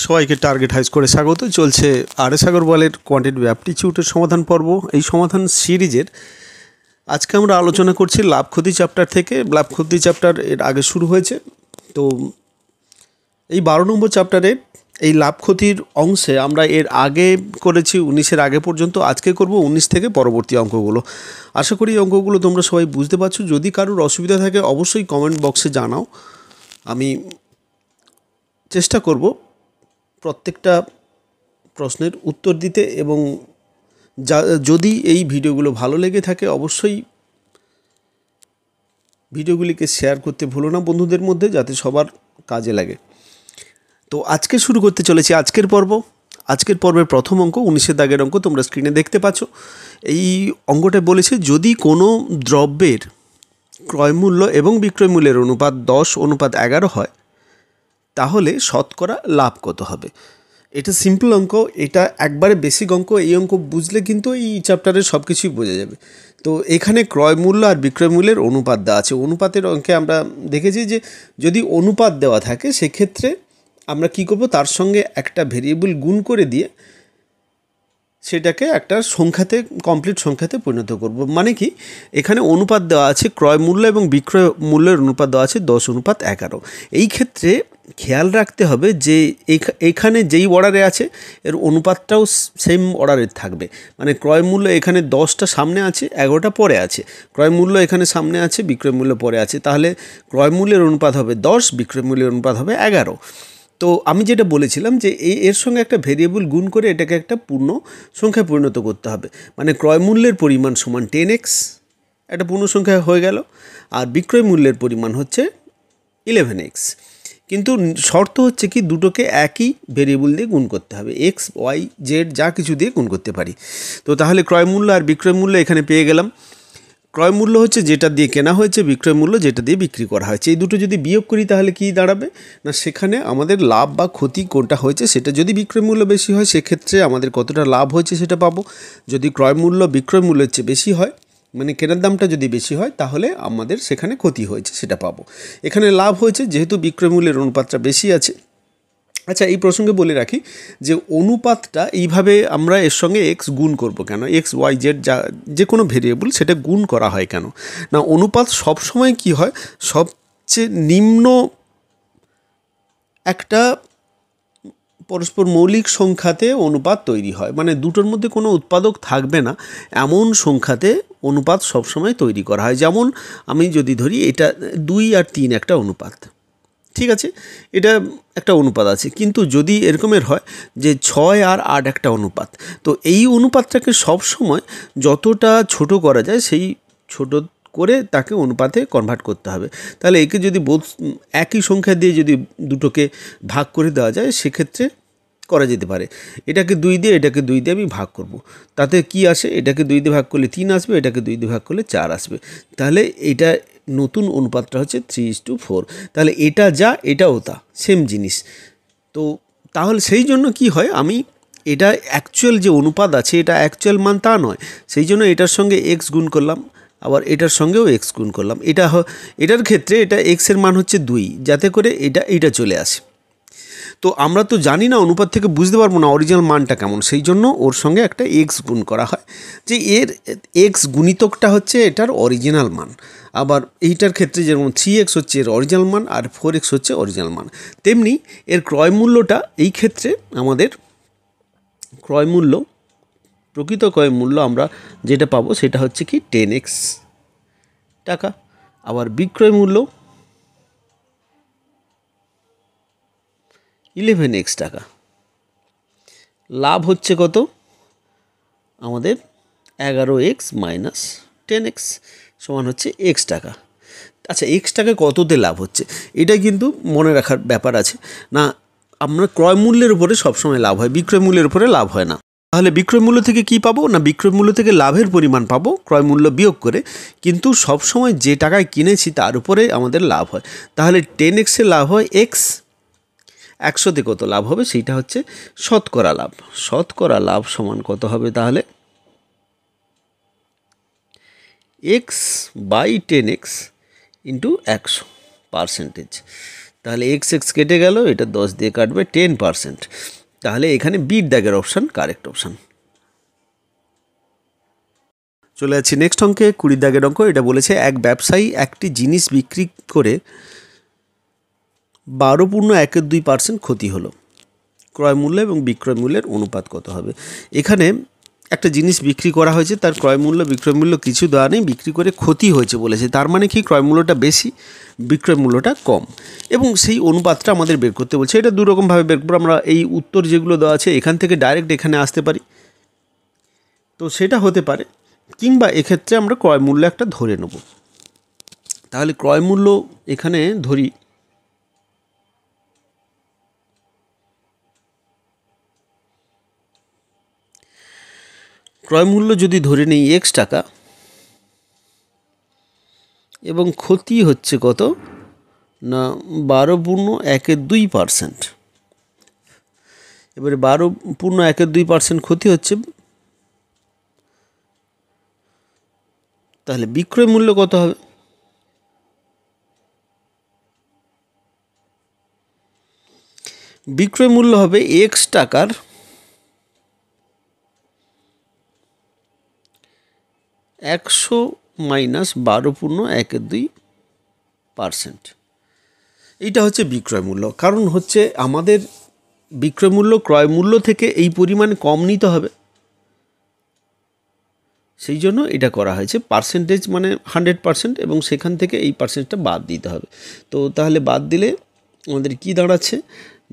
সবাইকে টার্গেট হাইজ করে স্বাগত। চলছে আর.এস. আগরওয়ালের কোয়ান্টিটেটিভ অ্যাপটিটিউডের সমাধান পর্ব। এই সমাধান সিরিজের আজকে আমরা আলোচনা করছি লাভ ক্ষতি চ্যাপ্টার থেকে। লাভ ক্ষতি চ্যাপ্টার এর আগে শুরু হয়েছে, তো এই 12 নম্বর চ্যাপ্টারে এই লাভ ক্ষতির অংশে আমরা এর আগে করেছি 19-এর আগে পর্যন্ত। আজকে করব 19 থেকে পরবর্তী অঙ্কগুলো। আশা করি এই অঙ্কগুলো তোমরা সবাই বুঝতে পারছো। যদি কারোর অসুবিধা থাকে অবশ্যই কমেন্ট বক্সে জানাও, আমি চেষ্টা করব প্রত্যেকটা প্রশ্নের উত্তর দিতে। এবং যদি এই ভিডিওগুলো ভালো লেগে থাকে অবশ্যই ভিডিওগুলিকে শেয়ার করতে ভুলো না বন্ধুদের মধ্যে, যাতে সবার কাজে লাগে। তো আজকে শুরু করতে চলেছি আজকের পর্ব। আজকের পর্বের প্রথম অঙ্ক 19-এর দাগের অঙ্ক, তোমরা স্ক্রিনে দেখতে পাচ্ছ। এই অঙ্কটা বলেছে যদি কোনো দ্রব্যের ক্রয়মূল্য এবং বিক্রয় মূল্যের অনুপাত 10:11 হয় তাহলে শতকরা লাভ কত হবে। এটা সিম্পল অঙ্ক, এটা একবারে বেসিক অঙ্ক। এই অঙ্ক বুঝলে কিন্তু এই চ্যাপ্টারের সব কিছুই বোঝা যাবে। তো এখানে ক্রয় মূল্য আর বিক্রয় মূল্যের অনুপাত দেওয়া আছে। অনুপাতের অঙ্কে আমরা দেখেছি যে যদি অনুপাত দেওয়া থাকে সেক্ষেত্রে আমরা কি করব, তার সঙ্গে একটা ভেরিয়েবল গুণ করে দিয়ে সেটাকে একটা সংখ্যাতে, কমপ্লিট সংখ্যাতে পরিণত করব। মানে কি, এখানে অনুপাত দেওয়া আছে ক্রয় মূল্য এবং বিক্রয় মূল্যের অনুপাত দেওয়া আছে 10:11। এই ক্ষেত্রে খেয়াল রাখতে হবে যে এখানে যেই অর্ডারে আছে এর অনুপাতটাও সেম অর্ডারের থাকবে। মানে ক্রয় মূল্য এখানে 10টা সামনে আছে, 11টা পরে আছে। ক্রয় মূল্য এখানে সামনে আছে, বিক্রয় মূল্য পরে আছে। তাহলে ক্রয় মূল্যের অনুপাত হবে 10, বিক্রয় মূল্যের অনুপাত হবে 11। তো আমি যেটা বলেছিলাম যে এর সঙ্গে একটা ভেরিয়েবল গুণ করে এটাকে একটা পূর্ণ সংখ্যায় পরিণত করতে হবে। মানে ক্রয় মূল্যের পরিমাণ সমান 10x, একটা পূর্ণ সংখ্যা হয়ে গেল। আর বিক্রয় মূল্যের পরিমাণ হচ্ছে 11x। কিন্তু শর্ত হচ্ছে কি, দুটোকে একই ভেরিয়েবল দিয়ে গুণ করতে হবে। এক্স, ওয়াই, জেড যা কিছু দিয়ে গুণ করতে পারি। তো তাহলে ক্রয় মূল্য আর বিক্রয় মূল্য এখানে পেয়ে গেলাম। ক্রয় মূল্য হচ্ছে যেটা দিয়ে কেনা হয়েছে, বিক্রয় মূল্য যেটা দিয়ে বিক্রি করা হয়েছে। এই দুটো যদি বিয়োগ করি তাহলে কি দাঁড়াবে না, সেখানে আমাদের লাভ বা ক্ষতি কোনটা হয়েছে সেটা। যদি বিক্রয় মূল্য বেশি হয় সেক্ষেত্রে আমাদের কতটা লাভ হয়েছে সেটা পাবো। যদি ক্রয় মূল্য বিক্রয় মূল্যের চেয়ে বেশি হয়, মানে কেনার দামটা যদি বেশি হয়, তাহলে আমাদের সেখানে ক্ষতি হয়েছে সেটা পাবো। এখানে লাভ হয়েছে যেহেতু বিক্রয় মূল্যের অনুপাতটা বেশি আছে। আচ্ছা, এই প্রসঙ্গে বলে রাখি যে অনুপাতটা এইভাবে আমরা এর সঙ্গে এক্স গুণ করব কেন, এক্স, ওয়াই, জেড যে কোনো ভেরিয়েবল সেটা গুণ করা হয় কেন না, অনুপাত সবসময় কি হয়, সবচেয়ে নিম্ন একটা পরস্পর মৌলিক সংখ্যাতে অনুপাত তৈরি হয়। মানে দুটোর মধ্যে কোনো উৎপাদক থাকবে না এমন সংখ্যাতে অনুপাত সবসময় তৈরি করা হয়। যেমন আমি যদি ধরি এটা 2 আর 3 একটা অনুপাত, ঠিক আছে, এটা একটা অনুপাত আছে। কিন্তু যদি এরকমের হয় যে 6 আর 8 একটা অনুপাত, তো এই অনুপাতটাকে সবসময় যতটা ছোট করা যায় সেই ছোট করে তাকে অনুপাতে কনভার্ট করতে হবে। তাহলে একে যদি একই সংখ্যা দিয়ে যদি দুটোকে ভাগ করে দেওয়া যায় সেক্ষেত্রে করা যেতে পারে। এটাকে 2 দিয়ে এটাকে 2 দিয়ে আমি ভাগ করব, তাতে কি আসে, এটাকে 2 দিয়ে ভাগ করলে 3 আসবে, এটাকে 2 দিয়ে ভাগ করলে 4 আসবে। তাহলে এটা নতুন অনুপাতটা হচ্ছে 3:4। তাহলে এটা যা এটাও তা, সেম জিনিস। তো তাহলে সেই জন্য কি হয়, আমি এটা অ্যাকচুয়াল যে অনুপাত আছে এটা অ্যাকচুয়াল মান তা নয়, সেই জন্য এটার সঙ্গে এক্স গুণ করলাম, আবার এটার সঙ্গেও এক্স গুণ করলাম। এটার ক্ষেত্রে এটা এক্সের মান হচ্ছে 2, যাতে করে এটা চলে আসে। তো আমরা তো জানি না, অনুপাত থেকে বুঝতে পারবো না অরিজিনাল মানটা কেমন, সেই জন্য ওর সঙ্গে একটা এক্স গুণ করা হয়, যে এর এক্স গুণিতকটা হচ্ছে এটার অরিজিনাল মান। আবার এইটার ক্ষেত্রে যেমন 3x হচ্ছে এর অরিজিনাল মান আর 4x হচ্ছে অরিজিনাল মান, তেমনি এর ক্রয় মূল্যটা এই ক্ষেত্রে আমাদের ক্রয় মূল্য, প্রকৃত ক্রয় মূল্য আমরা যেটা পাবো সেটা হচ্ছে কি 10x টাকা। আবার বিক্রয় মূল্য 11x টাকা। লাভ হচ্ছে কত আমাদের 11x মাইনাস 10x সমান হচ্ছে x টাকা। আচ্ছা, x টাকা কততে লাভ হচ্ছে এটা কিন্তু মনে রাখার ব্যাপার আছে না। আমরা ক্রয় মূল্যের উপরে সবসময় লাভ হয়, বিক্রয় মূল্যের উপরে লাভ হয় না। তাহলে বিক্রয় মূল্য থেকে কি পাবো না, বিক্রয় মূল্য থেকে লাভের পরিমাণ পাবো ক্রয় মূল্য বিয়োগ করে, কিন্তু সবসময় যে টাকায় কিনেছি তার উপরে আমাদের লাভ হয়। তাহলে 10xে লাভ হয় x, 100তে কত লাভ হবে সেইটা হচ্ছে শতকরা লাভ। শতকরা লাভ সমান কত হবে তাহলে, x/10x ইন্টু 100 পার্সেন্টেজ। তাহলে এক্স এক্স কেটে গেল, এটা 10 দিয়ে কাটবে 10%। তাহলে এখানে বির দাগের অপশান কারেক্ট অপশান। চলে যাচ্ছি নেক্সট অঙ্কে, 20 দাগের অঙ্ক। এটা বলেছে এক ব্যবসায়ী একটি জিনিস বিক্রি করে 12.12% ক্ষতি হলো, ক্রয় মূল্য এবং বিক্রয় মূল্যের অনুপাত কত হবে? এখানে একটা জিনিস বিক্রি করা হয়েছে, তার ক্রয় মূল্য বিক্রয় মূল্য কিছু দেওয়া নেই, বিক্রি করে ক্ষতি হয়েছে বলেছে। তার মানে কি ক্রয় মূল্যটা বেশি, বিক্রয় মূল্যটা কম, এবং সেই অনুপাতটা আমাদের বের করতে বলছে। এটা দুরকমভাবে বের করবো আমরা। এই উত্তর যেগুলো দেওয়া আছে এখান থেকে ডাইরেক্ট এখানে আসতে পারি, তো সেটা হতে পারে, কিংবা এক্ষেত্রে আমরা ক্রয় মূল্য একটা ধরে নেব। তাহলে ক্রয় মূল্য এখানে ধরি, ক্রয় মূল্য যদি ধরে নিই এক্স টাকা, এবং ক্ষতি হচ্ছে কত না 12.12%। এবারে 12.12% ক্ষতি হচ্ছে, তাহলে বিক্রয় মূল্য কত হবে? বিক্রয় মূল্য হবে এক্স টাকার 100 মাইনাস 12.12%। এইটা হচ্ছে বিক্রয় মূল্য। কারণ হচ্ছে আমাদের বিক্রয় মূল্য ক্রয় মূল্য থেকে এই পরিমাণে কম নিতে হবে, সেই জন্য এটা করা হয়েছে। পার্সেন্টেজ মানে 100%, এবং সেখান থেকে এই পার্সেন্টটা বাদ দিতে হবে। তো তাহলে বাদ দিলে আমাদের কি দাঁড়াচ্ছে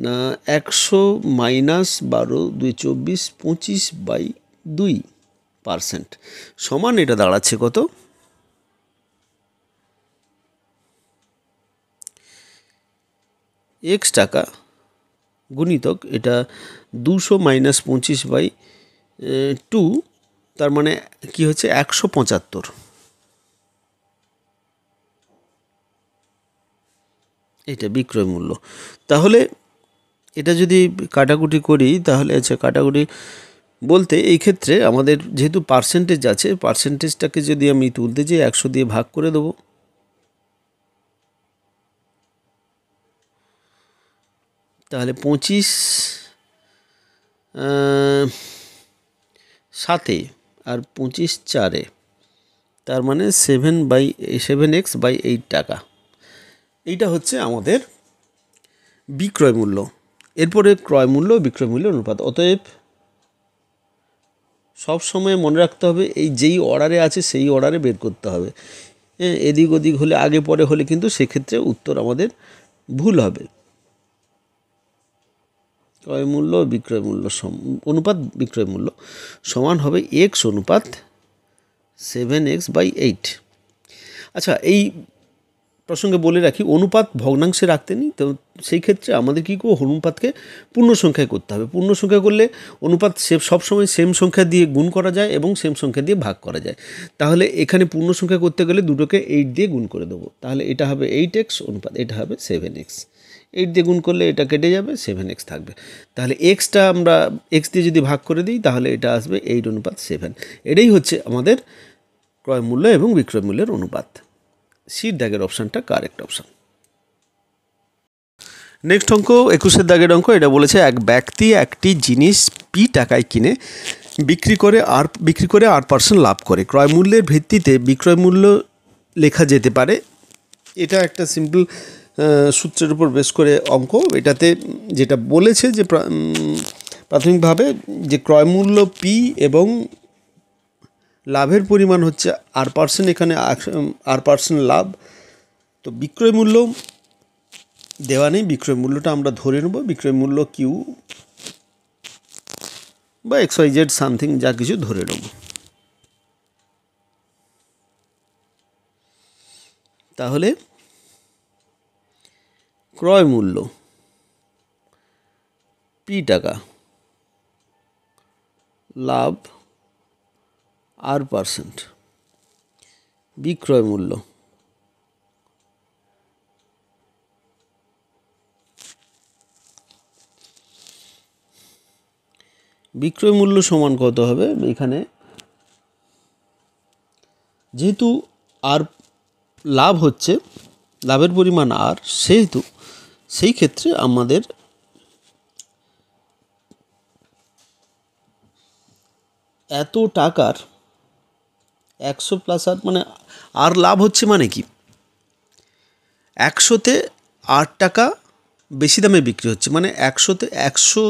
না 100 মাইনাস 12 2 24 25/2% সমান এটা দাঁড়াচ্ছে কত? এক্স টাকা গুণিতক এটা 200 মাইনাস 25/2, তার মানে কি হচ্ছে 175। এটা বিক্রয় মূল্য। তাহলে এটা যদি কাটাকুটি করি, তাহলে আচ্ছা কাটাকুটি বলতে এই ক্ষেত্রে আমাদের যেহেতু পার্সেন্টেজ আছে, পার্সেন্টেজটাকে যদি আমি তুলতে যাই 100 দিয়ে ভাগ করে দেবো, তাহলে 25 7 আর 25 4, তার মানে 7/7x/8 টাকা। এইটা হচ্ছে আমাদের বিক্রয় মূল্য। এরপরে ক্রয় মূল্য বিক্রয় মূল্য অনুপাত। অতএব সব সময় মনে রাখতে হবে এই যেই অর্ডারে আছে সেই অর্ডারে বের করতে হবে। এদিক ওদিক হলে, আগে পরে হলে কিন্তু সেক্ষেত্রে উত্তর আমাদের ভুল হবে। ক্রয় মূল্য বিক্রয় মূল্য অনুপাত বিক্রয় মূল্য সমান হবে এক্স অনুপাত 7x/8। আচ্ছা, এই প্রসঙ্গে বলে রাখি, অনুপাত ভগ্নাংশে রাখতে নেই, তো সেই ক্ষেত্রে আমাদের কী করবো, অনুপাতকে পূর্ণ সংখ্যায় করতে হবে। পূর্ণ সংখ্যা করলে অনুপাত সবসময় সেম সংখ্যা দিয়ে গুণ করা যায় এবং সেম সংখ্যা দিয়ে ভাগ করা যায়। তাহলে এখানে পূর্ণ সংখ্যা করতে গেলে দুটোকে 8 দিয়ে গুণ করে দেবো, তাহলে এটা হবে 8x অনুপাত এটা হবে 7x। 8 দিয়ে গুণ করলে এটা কেটে যাবে, 7x থাকবে। তাহলে এক্সটা আমরা এক্স দিয়ে যদি ভাগ করে দিই তাহলে এটা আসবে 8 অনুপাত 7। এটাই হচ্ছে আমাদের ক্রয় মূল্য এবং বিক্রয় মূল্যের অনুপাত। সির দাগের অপশানটা কারেক্ট অপশান। নেক্সট অঙ্ক 21 দাগের অঙ্ক। এটা বলেছে এক ব্যক্তি একটি জিনিস পি টাকায় কিনে বিক্রি করে 8% লাভ করে। ক্রয় মূল্যের ভিত্তিতে বিক্রয় মূল্য লেখা যেতে পারে। এটা একটা সিম্পল সূত্রের উপর বেস করে অঙ্ক। এটাতে যেটা বলেছে যে প্রাথমিকভাবে যে ক্রয় মূল্য পি এবং লাভের পরিমাণ হচ্ছে 8%, এখানে 8% লাভ। তো বিক্রয় মূল্য দেওয়া নেই, বিক্রয় মূল্যটা আমরা ধরে নেব। বিক্রয় মূল্য কিউ বা XYZ সামথিং যা কিছু ধরে নেব। তাহলে ক্রয় মূল্য পি টাকা, লাভ 8%, বিক্রয় মূল্য সমান কত হবে? এখানে যেহেতু আর লাভ হচ্ছে, লাভের পরিমাণ আর, সেহেতু সেই ক্ষেত্রে আমাদের এত টাকার 100 প্লাস আর মানে আর লাভ হচ্ছে মানে কি, 100-তে 8 টাকা বেশি দামে বিক্রি হচ্ছে, মানে 100-তে 100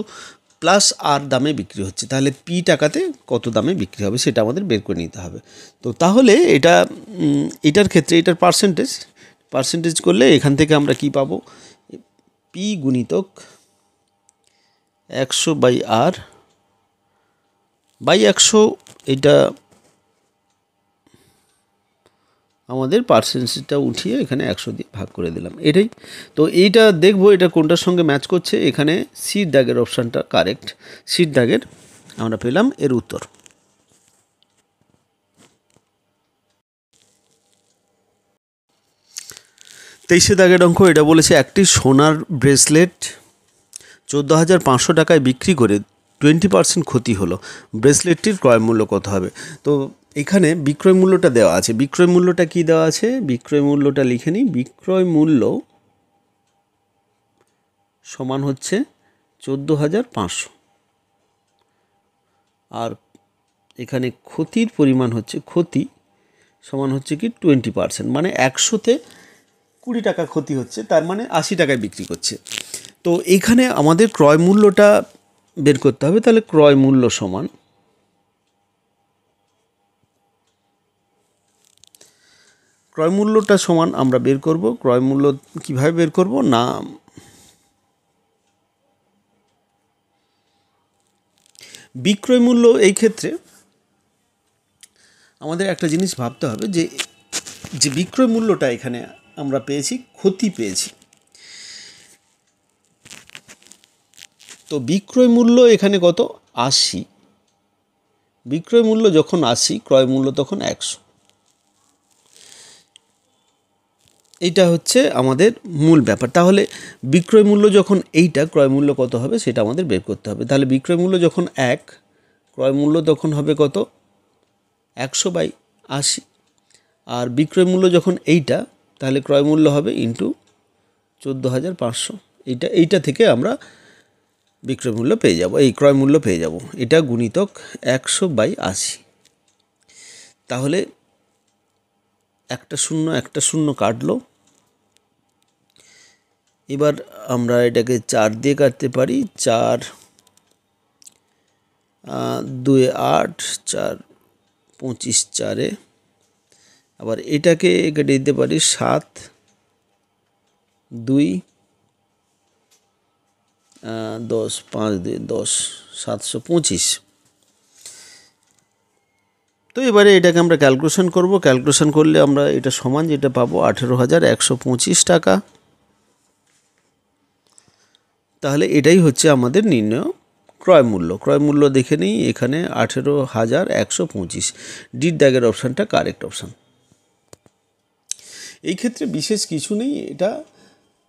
প্লাস আর দামে বিক্রি হচ্ছে। তাহলে পি টাকাতে কত দামে বিক্রি হবে সেটা আমাদের বের করে নিতে হবে। তো তাহলে এটার ক্ষেত্রে এটার পার্সেন্টেজ করলে এখান থেকে আমরা কি পাবো, পি গুণিতক 100/r/100, এটা আমাদের পার্সেন্টেজটা উঠিয়ে এখানে 100 দিয়ে ভাগ করে দিলাম, এটাই। তো এইটা দেখবো এটা কোনটার সঙ্গে ম্যাচ করছে। এখানে সির দাগের অপশানটা কারেক্ট, সির দাগের আমরা পেলাম এর উত্তর। 23 দাগের অঙ্ক, এটা বলেছে একটি সোনার ব্রেসলেট 14,500 টাকায় বিক্রি করে 20% ক্ষতি হলো, ব্রেসলেটটির ক্রয় মূল্য কত হবে? তো এখানে বিক্রয় মূল্যটা দেওয়া আছে, বিক্রয় মূল্যটা কি দেওয়া আছে, বিক্রয় মূল্যটা লিখে নিই। বিক্রয় মূল্য সমান হচ্ছে 14,500, আর এখানে ক্ষতির পরিমাণ হচ্ছে, ক্ষতি সমান হচ্ছে কি 20%, মানে 100-তে 20 টাকা ক্ষতি হচ্ছে, তার মানে 80 টাকায় বিক্রি করছে। তো এখানে আমাদের ক্রয় মূল্যটা বের করতে হবে। তাহলে ক্রয় মূল্য সমান ক্রয় মূল্যটা সমান আমরা বের করব। ক্রয় মূল্য কিভাবে বের করব না, বিক্রয় মূল্য এই ক্ষেত্রে আমাদের একটা জিনিস ভাবতে হবে যে বিক্রয় মূল্যটা এখানে আমরা পেয়েছি, ক্ষতি পেয়েছি। তো বিক্রয় মূল্য এখানে কত, 80। বিক্রয় মূল্য যখন 80, ক্রয় মূল্য তখন 100। এইটা হচ্ছে আমাদের মূল ব্যাপার। তাহলে বিক্রয় মূল্য যখন এইটা, ক্রয় মূল্য কত হবে সেটা আমাদের বের করতে হবে। তাহলে বিক্রয় মূল্য যখন 1, ক্রয় মূল্য তখন হবে কত, 100/80। আর বিক্রয় মূল্য যখন এইটা, তাহলে ক্রয় মূল্য হবে ইন্টু 14,500। এইটা থেকে আমরা বিক্রয় মূল্য পেয়ে যাব, এই ক্রয় মূল্য পেয়ে যাব। এটা গুণিতক 100/80। তাহলে একটা শূন্য কাটলো। এবার আমরা এটাকে 4 দিয়ে কাটতে পারি। 4 2 8, 4 25 4-এ। আবার এটাকে কেটে দিতে পারি 7 2 10, 5 2 10, 725। তো এবারে এটাকে আমরা ক্যালকুলেশন করব। ক্যালকুলেশন করলে আমরা এটা সমান যেটা পাবো 18,125 টাকা। তাহলে এটাই হচ্ছে আমাদের নির্ণয় ক্রয় মূল্য। ক্রয় মূল্য দেখে নিই, এখানে 18,125, ডির দাগের অপশানটা কারেক্ট অপশান। এই ক্ষেত্রে বিশেষ কিছু নেই, এটা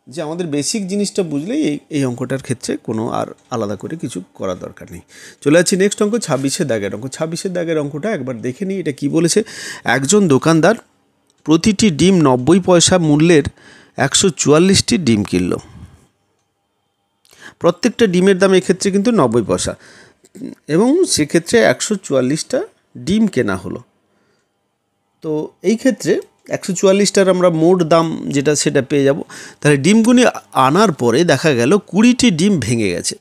যে আমাদের বেসিক জিনিসটা বুঝলেই এই অঙ্কটার ক্ষেত্রে কোনো আর আলাদা করে কিছু করার দরকার নেই। চলে যাচ্ছি নেক্সট অঙ্ক, 26 দাগের অঙ্ক। 26 দাগের অঙ্কটা একবার দেখে নিই, এটা কি বলেছে। একজন দোকানদার প্রতিটি ডিম 90 পয়সা মূল্যের 144টি ডিম কিনল। প্রত্যেকটা ডিমের দাম এক্ষেত্রে কিন্তু 90 পয়সা, এবং সেক্ষেত্রে 144টা ডিম কেনা হলো। তো এই ক্ষেত্রে 144টার আমরা মোট দাম যেটা সেটা পেয়ে যাব। তাহলে ডিমগুলি আনার পরে দেখা গেল 20টি ডিম ভেঙে গেছে,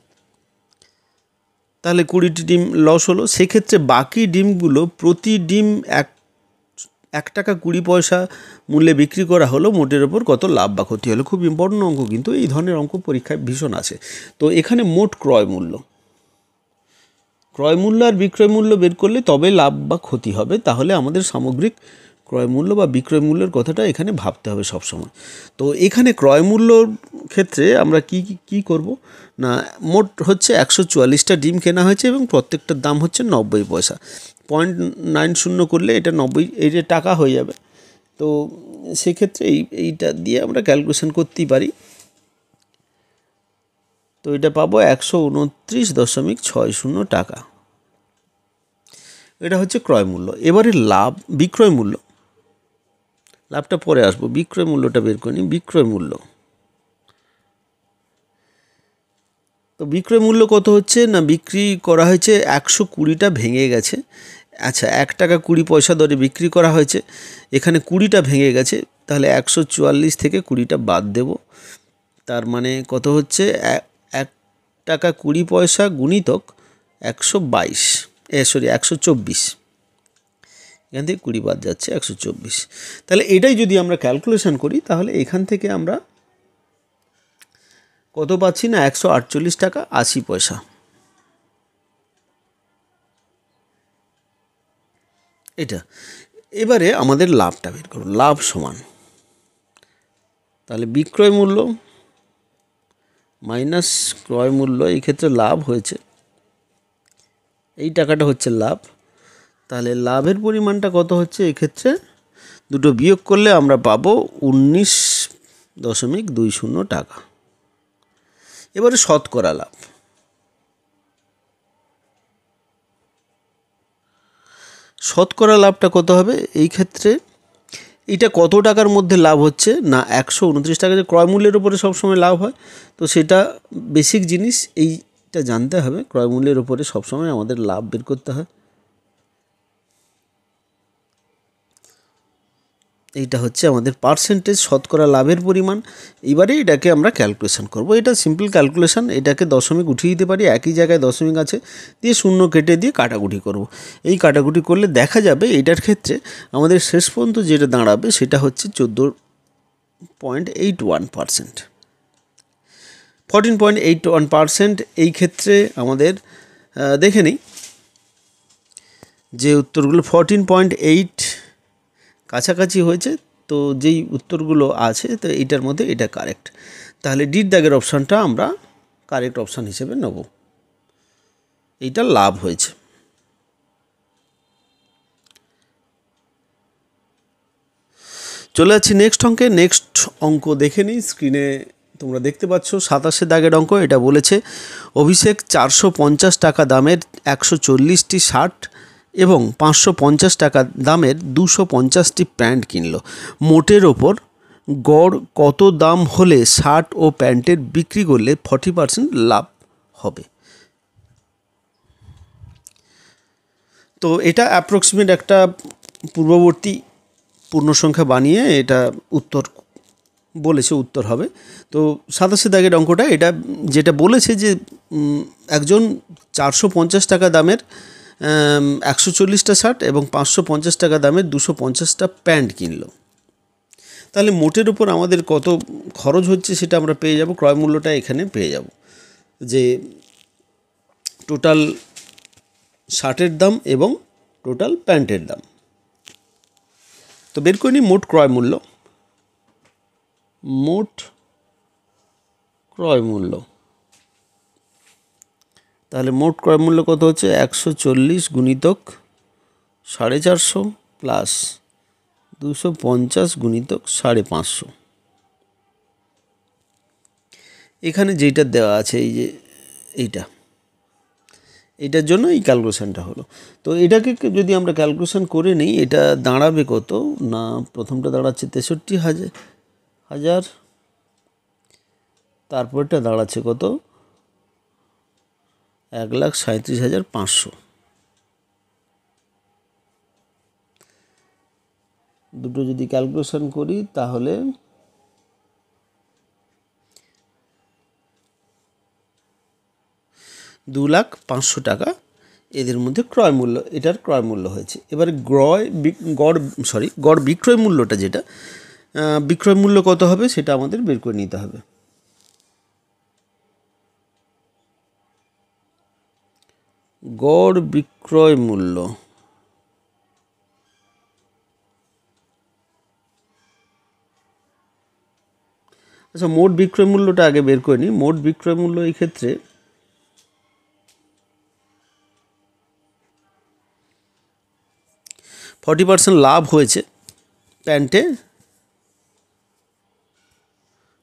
তাহলে 20টি ডিম লস হলো। সেক্ষেত্রে বাকি ডিমগুলো প্রতি ডিম 1 টাকা 20 পয়সা মূল্যে বিক্রি করা হলো, মোটের ওপর কত লাভ বা ক্ষতি হলো। খুব ইম্পর্টেন্ট অঙ্ক, কিন্তু এই ধরনের অঙ্ক পরীক্ষায় ভীষণ আছে। তো এখানে মোট ক্রয় মূল্য আর বিক্রয় মূল্য বের করলে তবে লাভ বা ক্ষতি হবে। তাহলে আমাদের সামগ্রিক ক্রয় মূল্য বা বিক্রয় মূল্যের কথাটা এখানে ভাবতে হবে সবসময়। তো এখানে ক্রয় মূল্যর ক্ষেত্রে আমরা কি করব না, মোট হচ্ছে 144টা ডিম কেনা হয়েছে এবং প্রত্যেকটার দাম হচ্ছে 90 পয়সা। 0.90 করলে এটা 90 এই যে টাকা হয়ে যাবে। তো সেক্ষেত্রে এইটা দিয়ে আমরা ক্যালকুলেশন করতেই পারি। তো এটা পাবো 129.60 টাকা। এটা হচ্ছে ক্রয় মূল্য। এবারে বিক্রয় মূল্য, লাভটা পরে আসবো, বিক্রয় মূল্যটা বের করে নিই। বিক্রয় মূল্য তো বিক্রয় মূল্য কত হচ্ছে না, বিক্রি করা হয়েছে 120টা ভেঙে গেছে। আচ্ছা, 1 টাকা 20 পয়সা দরে বিক্রি করা হয়েছে, এখানে 20টা ভেঙে গেছে, তাহলে 144 থেকে 20টা বাদ দেব। তার মানে কত হচ্ছে 1 টাকা 20 পয়সা গুণিতক 122, 124, এখান থেকে 20 বাদ যাচ্ছে 124। তাহলে এটাই যদি আমরা ক্যালকুলেশন করি তাহলে এখান থেকে আমরা কত পাচ্ছি না 148 টাকা 80 পয়সা। এটা এবারে আমাদের লাভটা বের করুন। লাভ সমান, তাহলে বিক্রয় মূল্য মাইনাস ক্রয় মূল্য, এই ক্ষেত্রে লাভ হয়েছে, এই টাকাটা হচ্ছে লাভ। তাহলে লাভের পরিমাণটা কত হচ্ছে, এক্ষেত্রে দুটো বিয়োগ করলে আমরা পাবো 19.20 টাকা। এবারে শতকরা লাভ, শতকরা লাভটা কত হবে এই ক্ষেত্রে, এটা কত টাকার মধ্যে লাভ হচ্ছে না 129 টাকা, যে ক্রয় মূল্যের উপরে সবসময় লাভ হয়, তো সেটা বেসিক জিনিস, এইটা জানতে হবে। ক্রয় মূল্যের উপরে সবসময় আমাদের লাভ বের করতে হয়। এইটা হচ্ছে আমাদের পার্সেন্টেজ, শতকরা লাভের পরিমাণ। এবারে এটাকে আমরা ক্যালকুলেশন করব। এটা সিম্পল ক্যালকুলেশন, এটাকে দশমিক উঠিয়ে দিতে পারি, একই জায়গায় দশমিক আছে, দিয়ে শূন্য কেটে দিয়ে কাটাকুটি করব। এই কাটাকুটি করলে দেখা যাবে এটার ক্ষেত্রে আমাদের শেষ পর্যন্ত যেটা দাঁড়াবে সেটা হচ্ছে 14.81%, 14.81%। এই ক্ষেত্রে আমাদের দেখে নিই যে উত্তরগুলো 14.8 কাছাকাছি হয়েছে, তো যেই উত্তরগুলো আছে তো এইটার মধ্যে এটা কারেক্ট। তাহলে ডির দাগের অপশানটা আমরা কারেক্ট অপশান হিসেবে নেব, এইটা লাভ হয়েছে। চলে যাচ্ছি নেক্সট অঙ্কে। নেক্সট অঙ্ক দেখে নিই, স্ক্রিনে তোমরা দেখতে পাচ্ছ 27 দাগের অঙ্ক। এটা বলেছে অভিষেক 450 টাকা দামের 140টি শার্ট এবং 550 টাকা দামের 250টি প্যান্ট কিনল। মোটের ওপর গড় কত দাম হলে শার্ট ও প্যান্টের বিক্রি করলে 40% লাভ হবে? তো এটা অ্যাপ্রক্সিমেট একটা পূর্ববর্তী পূর্ণসংখ্যা বানিয়ে এটা উত্তর বলেছে, উত্তর হবে। তো 27 দাগের অঙ্কটা এটা যেটা বলেছে যে একজন 450 টাকা দামের 140টা শার্ট এবং 550 টাকা দামের 250টা প্যান্ট কিনলো। তাহলে মোটের উপর আমাদের কত খরচ হচ্ছে সেটা আমরা পেয়ে যাব, ক্রয় মূল্যটা এখানে পেয়ে যাব, যে টোটাল শার্টের দাম এবং টোটাল প্যান্টের দাম। তো বের করে নিই মোট ক্রয় মূল্য। মোট ক্রয় মূল্য, তাহলে মোট ক্রয় মূল্য কত হচ্ছে 140 গুণিতক 450 প্লাস 250 গুণিতক 550। এখানে যেটা দেওয়া আছে এই যে এইটার জন্য এই ক্যালকুলেশানটা হলো। তো এটাকে যদি আমরা ক্যালকুলেশান করে নিই, এটা দাঁড়াবে কত না, প্রথমটা দাঁড়াচ্ছে 63,000, তারপরটা দাঁড়াচ্ছে কত 1,37,500। দুটো যদি ক্যালকুলেশন করি তাহলে 2,05,000 টাকা এদের মধ্যে ক্রয় মূল্য, এটার ক্রয় মূল্য হয়েছে। এবারে গড় বিক্রয় মূল্যটা যেটা বিক্রয় মূল্য কত হবে সেটা আমাদের বের করে নিতে হবে। গড় বিক্রয় মূল্য, আচ্ছা মোট বিক্রয় মূল্যটা আগে বের করে নিই। মোট বিক্রয় মূল্য এই ক্ষেত্রে 40% লাভ হয়েছে প্যান্টে,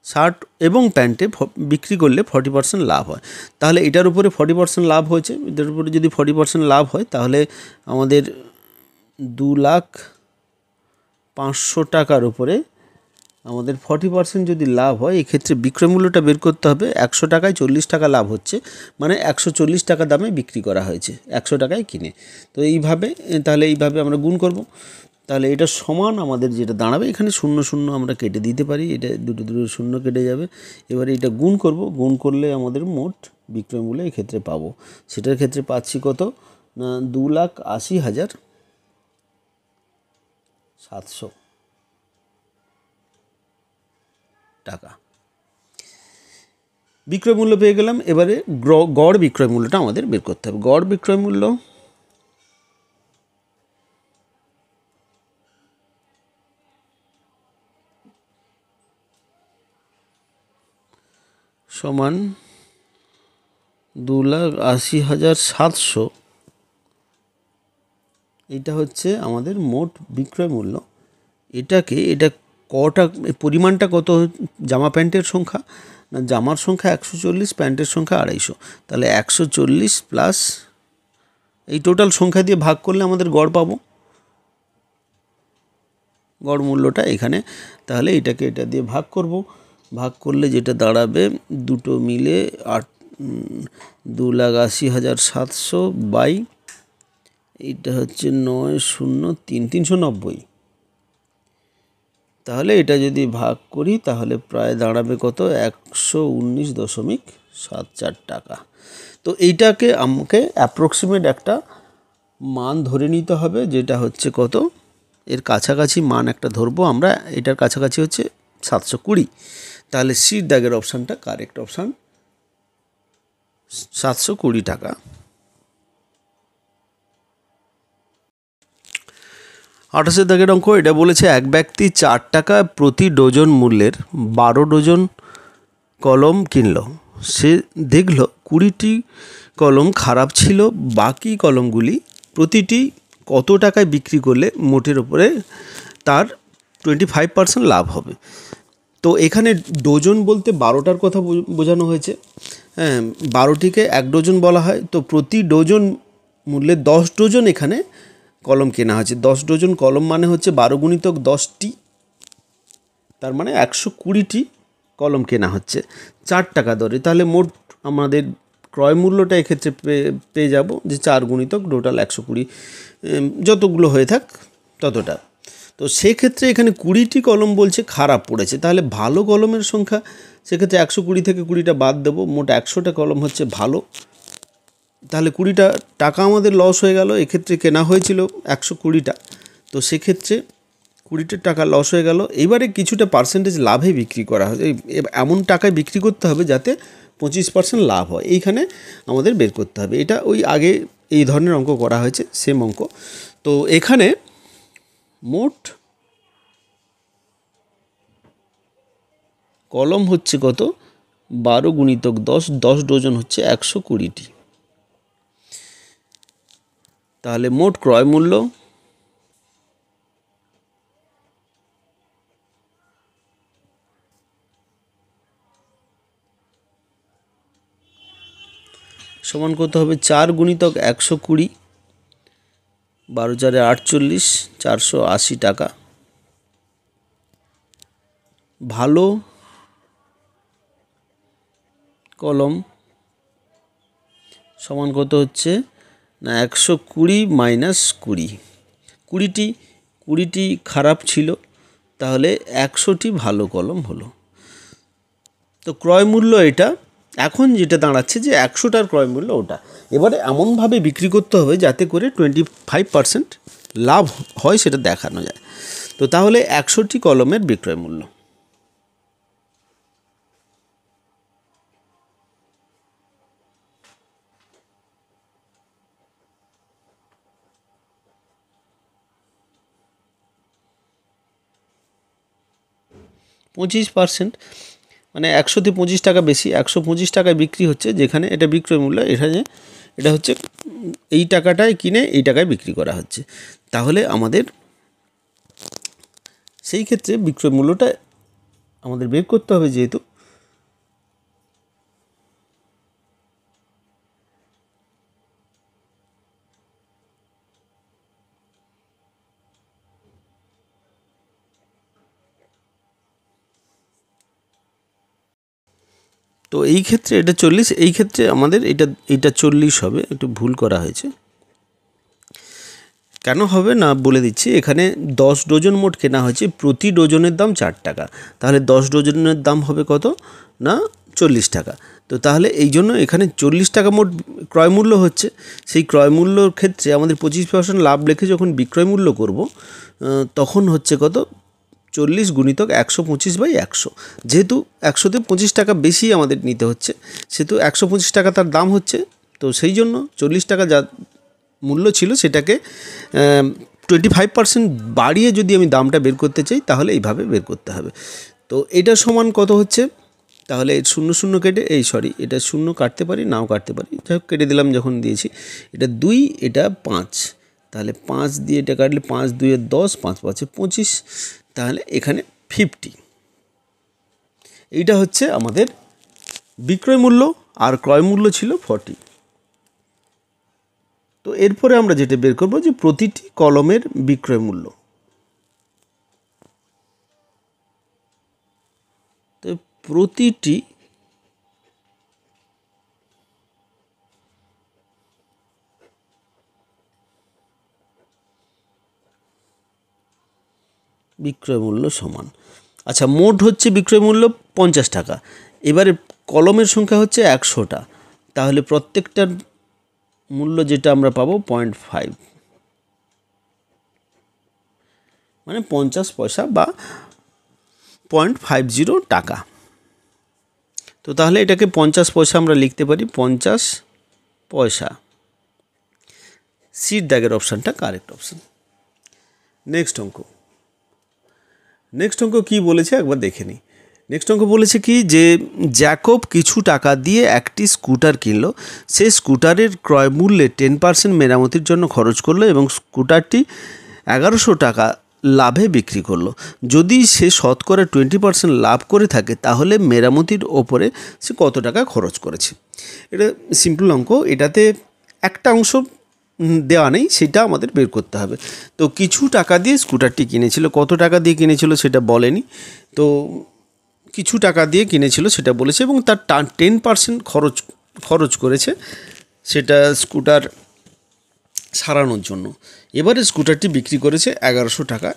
শার্ট এবং প্যান্টে বিক্রি করলে 40% লাভ হয়। তাহলে এটার উপরে 40% লাভ হয়েছে, এটার উপরে যদি 40% লাভ হয় তাহলে আমাদের 2,05,000 টাকার উপরে আমাদের 40% যদি লাভ হয়, এক্ষেত্রে বিক্রয় মূল্যটা বের করতে হবে। 100 টাকায় 40 টাকা লাভ হচ্ছে, মানে 140 টাকা দামে বিক্রি করা হয়েছে 100 টাকায় কিনে। তো এইভাবে তাহলে এইভাবে আমরা গুণ করব। তাহলে এটা সমান আমাদের যেটা দাঁড়াবে, এখানে শূন্য শূন্য আমরা কেটে দিতে পারি, এটা দুটো দুটো শূন্য কেটে যাবে। এবারে এটা গুণ করব, গুণ করলে আমাদের মোট বিক্রয় মূল্য এক্ষেত্রে পাবো। সেটার ক্ষেত্রে পাচ্ছি কত না, 2,80,700 টাকা বিক্রয় মূল্য পেয়ে গেলাম। এবারে গড় বিক্রয় মূল্যটা আমাদের বের করতে হবে। গড় বিক্রয় মূল্য সমান 2,80,700, এটা হচ্ছে আমাদের মোট বিক্রয় মূল্য। এটা কটা পরিমাণটা কত, জামা প্যান্টের সংখ্যা না, জামার সংখ্যা 140, প্যান্টের সংখ্যা 250, তাহলে 140 প্লাস এই টোটাল সংখ্যা দিয়ে ভাগ করলে আমাদের গড় পাবো, গড় মূল্যটা এখানে। তাহলে এটাকে এটা দিয়ে ভাগ করব, ভাগ করলে যেটা দাঁড়াবে দুটো মিলে 2,80,700 বাই এইটা হচ্ছে 903, 390। তাহলে এটা যদি ভাগ করি তাহলে প্রায় দাঁড়াবে কত, 119.74 টাকা। তো এইটাকে আমাকে অ্যাপ্রক্সিমেট একটা মান ধরে নিতে হবে, যেটা হচ্ছে কত, এর কাছাকাছি মান একটা ধরবো আমরা, এটার কাছাকাছি হচ্ছে 720। তাহলে সির দাগের অপশানটা কারেক্ট অপশান, 720 টাকা। 28 দাগের অঙ্ক, এটা বলেছে এক ব্যক্তি 4 টাকা প্রতি ডজন মূল্যের 12 ডজন কলম কিনল। সে দেখল 20টি কলম খারাপ ছিল, বাকি কলমগুলি প্রতিটি কত টাকায় বিক্রি করলে মোটের ওপরে তার 25% লাভ হবে। তো এখানে ডজন বলতে 12টার কথা বোঝানো হয়েছে। হ্যাঁ, 12টিকে 1 ডজন বলা হয়। তো প্রতি ডজন মূল্যে 10 ডজন এখানে কলম কেনা হয়েছে। 10 ডজন কলম মানে হচ্ছে 12 গুণিতক 10টি, তার মানে 120টি কলম কেনা হচ্ছে 4 টাকা দরে। তাহলে মোট আমাদের ক্রয় মূল্যটা এক্ষেত্রে পেয়ে যাব যে 4 গুণিতক টোটাল 120, যতগুলো হয়ে থাক ততটা। তো সেক্ষেত্রে এখানে 20টি কলম বলছে খারাপ পড়েছে, তাহলে ভালো কলমের সংখ্যা, সেক্ষেত্রে 120 থেকে 20টা বাদ দেবো, মোট 100টা কলম হচ্ছে ভালো। তাহলে 20টা টাকা আমাদের লস হয়ে গেল, এক্ষেত্রে কেনা হয়েছিল 120টা, তো সেক্ষেত্রে 20টা টাকা লস হয়ে গেল। এবারে কিছুটা পার্সেন্টেজ লাভে বিক্রি করা হয়, এমন টাকায় বিক্রি করতে হবে যাতে 25% লাভ হয়, এইখানে আমাদের বের করতে হবে। এটা ওই আগে এই ধরনের অঙ্ক করা হয়েছে, সেম অঙ্ক। তো এখানে মোট কলম হচ্ছে কত, 12 গুণিতক 10, 10 ডজন হচ্ছে 120টি। তাহলে মোট ক্রয় মূল্য সমান কত হবে, 4 গুণিতক 120, 12 4 48, 480 টাকা। ভালো কলম সমান কত হচ্ছে না, 120 মাইনাস 20, 20টি খারাপ ছিল, তাহলে 100টি ভালো কলম হলো। তো ক্রয় মূল্য এটা এখন যেটা দাঁড়াচ্ছে যে 100টার ক্রয় মূল্য ওটা। এবারে এমনভাবে বিক্রি করতে হবে যাতে করে 25% লাভ হয়, সেটা দেখানো যায়। তো তাহলে 100টি কলমের বিক্রয় মূল্য, পঁচিশ পার্সেন্ট মানে 100তে 25 টাকা বেশি, 125 টাকায় বিক্রি হচ্ছে, যেখানে এটা বিক্রয় মূল্য, এখানে এটা হচ্ছে এই টাকাটায় কিনে এই টাকায় বিক্রি করা হচ্ছে। তাহলে আমাদের সেই ক্ষেত্রে বিক্রয় মূল্যটা আমাদের বের করতে হবে, যেহেতু তো এই ক্ষেত্রে এটা 40, এই ক্ষেত্রে আমাদের এটা 40 হবে, একটু ভুল করা হয়েছে। কেন হবে না বলে দিচ্ছি, এখানে 10 ডজন মোট কেনা হয়েছে, প্রতি ডজনের দাম 4 টাকা, তাহলে 10 ডজনের দাম হবে কত না 40 টাকা। তো তাহলে এই জন্য এখানে 40 টাকা মোট ক্রয় মূল্য হচ্ছে। সেই ক্রয় মূল্যর ক্ষেত্রে আমাদের 25% লাভ রেখে যখন বিক্রয় মূল্য করব, তখন হচ্ছে কত 40 গুণিতক 125/100। যেহেতু 100-তে 25 টাকা বেশি আমাদের নিতে হচ্ছে, সেহেতু 125 টাকা তার দাম হচ্ছে। তো সেই জন্য 40 টাকা যা মূল্য ছিল সেটাকে 25% বাড়িয়ে যদি আমি দামটা বের করতে চাই, তাহলে এইভাবে বের করতে হবে। তো এটা সমান কত হচ্ছে, তাহলে 0 0 কেটে এটা 0 কাটতে পারি, নাও কাটতে পারি, যাই হোক কেটে দিলাম, যখন দিয়েছি এটা 2, এটা 5, তাহলে 5 দিয়ে এটা কাটলে 5 2 10, 5 5 25, তাহলে এখানে 50। এইটা হচ্ছে আমাদের বিক্রয় মূল্য, আর ক্রয় মূল্য ছিল 40। তো এরপরে আমরা যেটা বের করব যে প্রতিটি কলমের বিক্রয় মূল্য। তো প্রতিটি বিক্রয় মূল্য সমান, আচ্ছা মোট হচ্ছে বিক্রয় মূল্য 50 টাকা, এবারে কলমের সংখ্যা হচ্ছে 100টা, তাহলে প্রত্যেকটার মূল্য যেটা আমরা পাবো 0.5, মানে 50 পয়সা বা 0.50 টাকা। তো তাহলে এটাকে 50 পয়সা আমরা লিখতে পারি, 50 পয়সা। সির দাগের অপশানটা কারেক্ট অপশান। নেক্সট অঙ্ক কী বলেছে একবার দেখে নিই। নেক্সট অঙ্ক বলেছে কি যে জ্যাকব কিছু টাকা দিয়ে একটি স্কুটার কিনলো, সে স্কুটারের ক্রয় মূল্যে 10% মেরামতির জন্য খরচ করলো এবং স্কুটারটি 1100 টাকা লাভে বিক্রি করলো। যদি সে শতকরা 20% লাভ করে থাকে, তাহলে মেরামতির ওপরে সে কত টাকা খরচ করেছে। এটা সিম্পল অঙ্ক, এটাতে একটা অংশ দেওয়া নেই, সেটা আমাদের বের করতে হবে। তো কিছু টাকা দিয়ে স্কুটারটি কিনেছিল, কত টাকা দিয়ে কিনেছিল সেটা বলেনি, তো কিছু টাকা দিয়ে কিনেছিল সেটা বলেছে, এবং তার 10% খরচ করেছে সেটা স্কুটার সারানোর জন্য। এবারে স্কুটারটি বিক্রি করেছে 1100 টাকা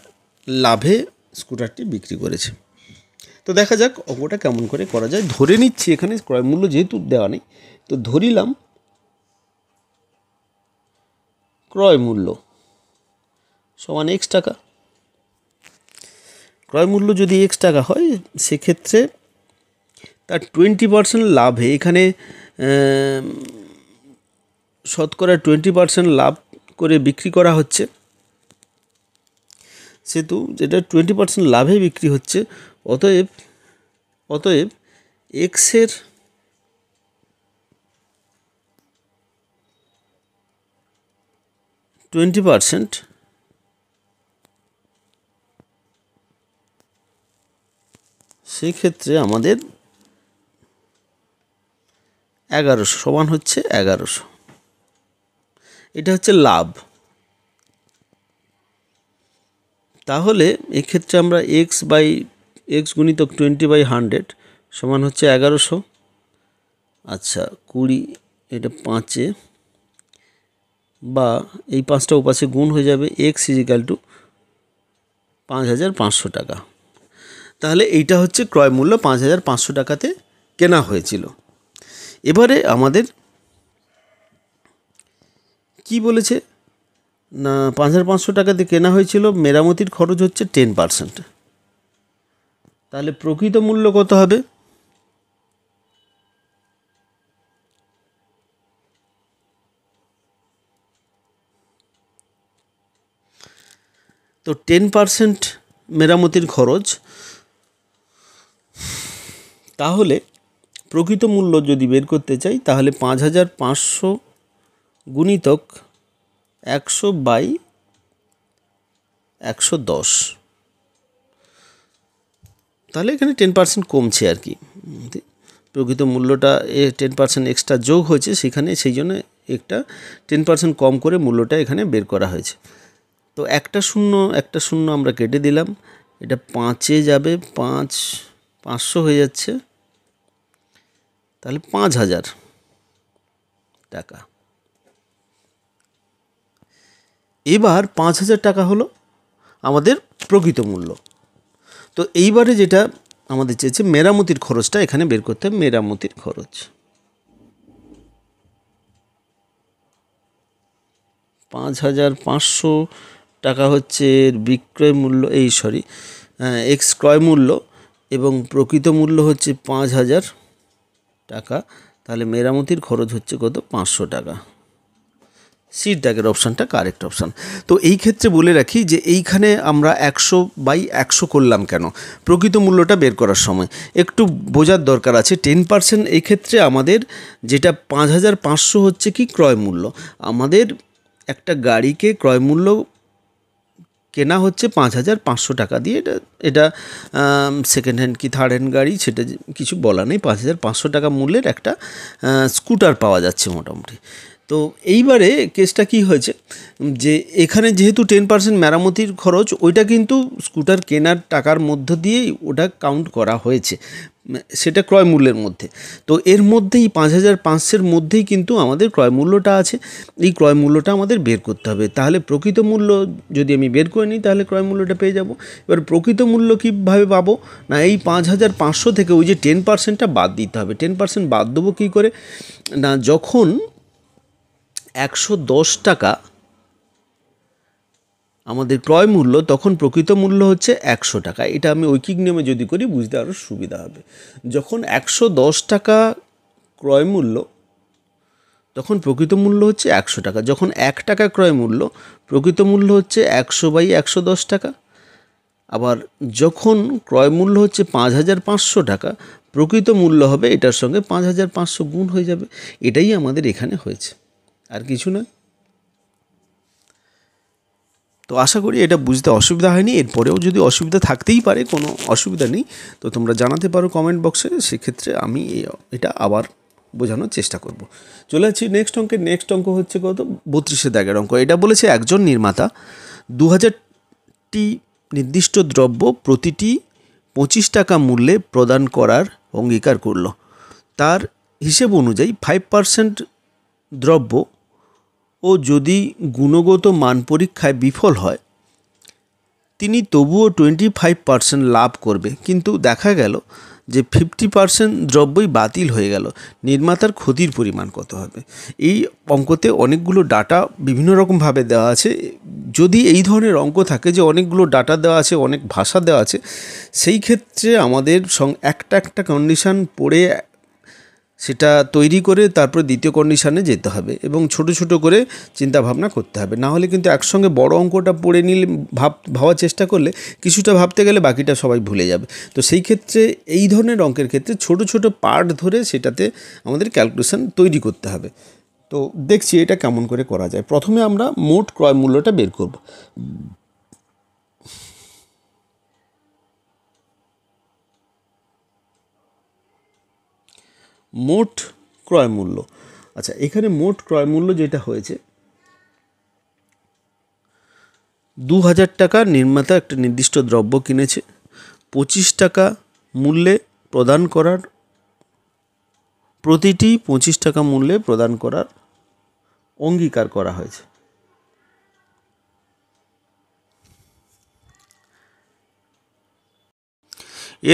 লাভে, স্কুটারটি বিক্রি করেছে। তো দেখা যাক অঙ্কটা কেমন করে করা যায়। ধরে নিচ্ছি এখানে ক্রয় মূল্য যেহেতু দেওয়া নেই, তো ধরিলাম ক্রয় মূল্য সমান x টাকা। ক্রয় মূল্য যদি x টাকা হয়, সেক্ষেত্রে তার 20% লাভে, এখানে শতকরা 20% লাভ করে বিক্রি করা হচ্ছে, সেহেতু যেটা 20% লাভে বিক্রি হচ্ছে, অতএব এক্সের %20, সেক্ষেত্রে আমাদের 1100 সমান হচ্ছে 1100, এটা হচ্ছে লাভ। তাহলে এক্ষেত্রে আমরা x গুণিতক 20/100 সমান হচ্ছে 1100, আচ্ছা 20, এটা 5-এ, বা এই 5টা উপাশে গুণ হয়ে যাবে, x = 5500 টাকা। তাহলে এইটা হচ্ছে ক্রয় মূল্য, 5500 টাকাতে কেনা হয়েছিল। এবারে আমাদের কি বলেছে না, 5500 টাকাতে কেনা হয়েছিল, মেরামতির খরচ হচ্ছে 10%, তাহলে প্রকৃত মূল্য কত হবে? তো 10% মেরামতির খরচ, তাহলে প্রকৃত মূল্য যদি বের করতে চাই, তাহলে 5500 গুণিতক 100/110, তাহলে এখানে 10% কমছে আর কি, প্রকৃত মূল্যটা 10% এক্সট্রা যোগ হয়েছে সেখানে, সেই জন্য একটা 10% কম করে মূল্যটা এখানে বের করা হয়েছে। তো একটা শূন্য আমরা কেটে দিলাম, এটা 5-এ যাবে, 5 500 হয়ে যাচ্ছে, তাহলে 5,000 টাকা। এবার 5,000 টাকা হলো আমাদের প্রকৃত মূল্য। তো এইবারে যেটা আমাদের চেয়েছে মেরামতির খরচটা এখানে বের করতে হবে। মেরামতির খরচ 5,500 টাকা হচ্ছে বিক্রয় মূল্য, এক্স ক্রয় মূল্য, এবং প্রকৃত মূল্য হচ্ছে 5,000 টাকা। তাহলে মেরামতির খরচ হচ্ছে কত? 500 টাকা। সি দাগের অপশানটা কারেক্ট অপশান। তো এই ক্ষেত্রে বলে রাখি যে এইখানে আমরা 100/100 করলাম কেন? প্রকৃত মূল্যটা বের করার সময় একটু বোঝার দরকার আছে। 10% এই ক্ষেত্রে আমাদের যেটা 5,500 হচ্ছে কি ক্রয় মূল্য। আমাদের একটা গাড়িকে ক্রয় মূল্য কেনা হচ্ছে 5,500 টাকা দিয়ে। এটা সেকেন্ড হ্যান্ড কি থার্ড হ্যান্ড গাড়ি সেটা কিছু বলা নেই। 5,500 টাকা মূল্যের একটা স্কুটার পাওয়া যাচ্ছে মোটামুটি। তো এইবারে কেসটা কি হয়েছে যে এখানে যেহেতু 10% মেরামতির খরচ, ওইটা কিন্তু স্কুটার কেনার টাকার মধ্য দিয়েই ওটা কাউন্ট করা হয়েছে, সেটা ক্রয় মূল্যের মধ্যে। তো এর মধ্যেই 5,500-এর মধ্যেই কিন্তু আমাদের ক্রয় মূল্যটা আছে। এই ক্রয় মূল্যটা আমাদের বের করতে হবে। তাহলে প্রকৃত মূল্য যদি আমি বের করে নিই তাহলে ক্রয় মূল্যটা পেয়ে যাব। এবার প্রকৃত মূল্য কীভাবে পাবো? না, এই 5,500 থেকে ওই যে 10%টা বাদ দিতে হবে। 10% বাদ দেবো কী করে? না, যখন 110 টাকা আমাদের ক্রয় মূল্য, তখন প্রকৃত মূল্য হচ্ছে 100 টাকা। এটা আমি ঐকিক নিয়মে যদি করি বুঝতে আরও সুবিধা হবে। যখন 110 টাকা ক্রয় মূল্য, তখন প্রকৃত মূল্য হচ্ছে 100 টাকা। যখন 1 টাকা ক্রয় মূল্য, প্রকৃত মূল্য হচ্ছে 100/110 টাকা। আবার যখন ক্রয় মূল্য হচ্ছে 5,500 টাকা, প্রকৃত মূল্য হবে এটার সঙ্গে 5,500 গুণ হয়ে যাবে। এটাই আমাদের এখানে হয়েছে, আর কিছু নয়। তো আশা করি এটা বুঝতে অসুবিধা হয়নি। এরপরেও যদি অসুবিধা থাকতেই পারে, কোনো অসুবিধা নেই, তো তোমরা জানাতে পারো কমেন্ট বক্সে। সেক্ষেত্রে আমি এটা আবার বোঝানোর চেষ্টা করব। চলে যাচ্ছি নেক্সট অঙ্কে। নেক্সট অঙ্ক হচ্ছে কত? 32 দাগের অঙ্ক। এটা বলেছে একজন নির্মাতা 2,000টি নির্দিষ্ট দ্রব্য প্রতিটি 25 টাকা মূল্যে প্রদান করার অঙ্গীকার করল। তার হিসেব অনুযায়ী 5% দ্রব্য ও যদি গুণগত মান পরীক্ষায় বিফল হয়, তিনি তবুও 25% লাভ করবে। কিন্তু দেখা গেল যে 50% দ্রব্যই বাতিল হয়ে গেল। নির্মাতার ক্ষতির পরিমাণ কত হবে? এই অঙ্কতে অনেকগুলো ডাটা বিভিন্ন রকমভাবে দেওয়া আছে। যদি এই ধরনের অঙ্ক থাকে যে অনেকগুলো ডাটা দেওয়া আছে, অনেক ভাষা দেওয়া আছে, সেই ক্ষেত্রে আমাদের একটা কন্ডিশান পড়ে সেটা তৈরি করে তারপরে দ্বিতীয় কন্ডিশানে যেতে হবে এবং ছোট ছোট করে চিন্তা ভাবনা করতে হবে। না হলে কিন্তু একসঙ্গে বড় অঙ্কটা পড়ে নিলে ভাবার চেষ্টা করলে কিছুটা ভাবতে গেলে বাকিটা সবাই ভুলে যাবে। তো সেই ক্ষেত্রে এই ধরনের অঙ্কের ক্ষেত্রে ছোট ছোট পার্ট ধরে সেটাতে আমাদের ক্যালকুলেশন তৈরি করতে হবে। তো দেখছি এটা কেমন করে করা যায়। প্রথমে আমরা মোট ক্রয় মূল্যটা বের করব। মোট ক্রয় মূল্য, আচ্ছা, এখানে মোট ক্রয় মূল্য যেটা হয়েছে 2,000 টাকা। নির্মাতা একটা নির্দিষ্ট দ্রব্য কিনেছে, 25 টাকা মূল্যে প্রদান করার, প্রতিটি 25 টাকা মূল্যে প্রদান করার অঙ্গীকার করা হয়েছে।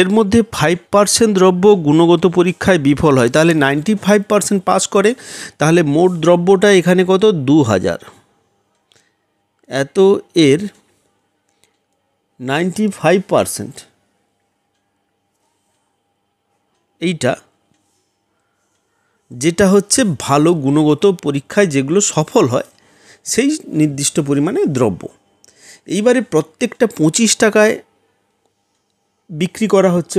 এর মধ্যে 5% দ্রব্য গুণগত পরীক্ষায় বিফল হয়, তাহলে 95% পাস করে। তাহলে মোট দ্রব্যটা এখানে কত? 2,000। এত এর 95%, এইটা যেটা হচ্ছে ভালো গুণগত পরীক্ষায় যেগুলো সফল হয় সেই নির্দিষ্ট পরিমাণে দ্রব্য। এইবারে প্রত্যেকটা 25 টাকায় বিক্রি করা হচ্ছে,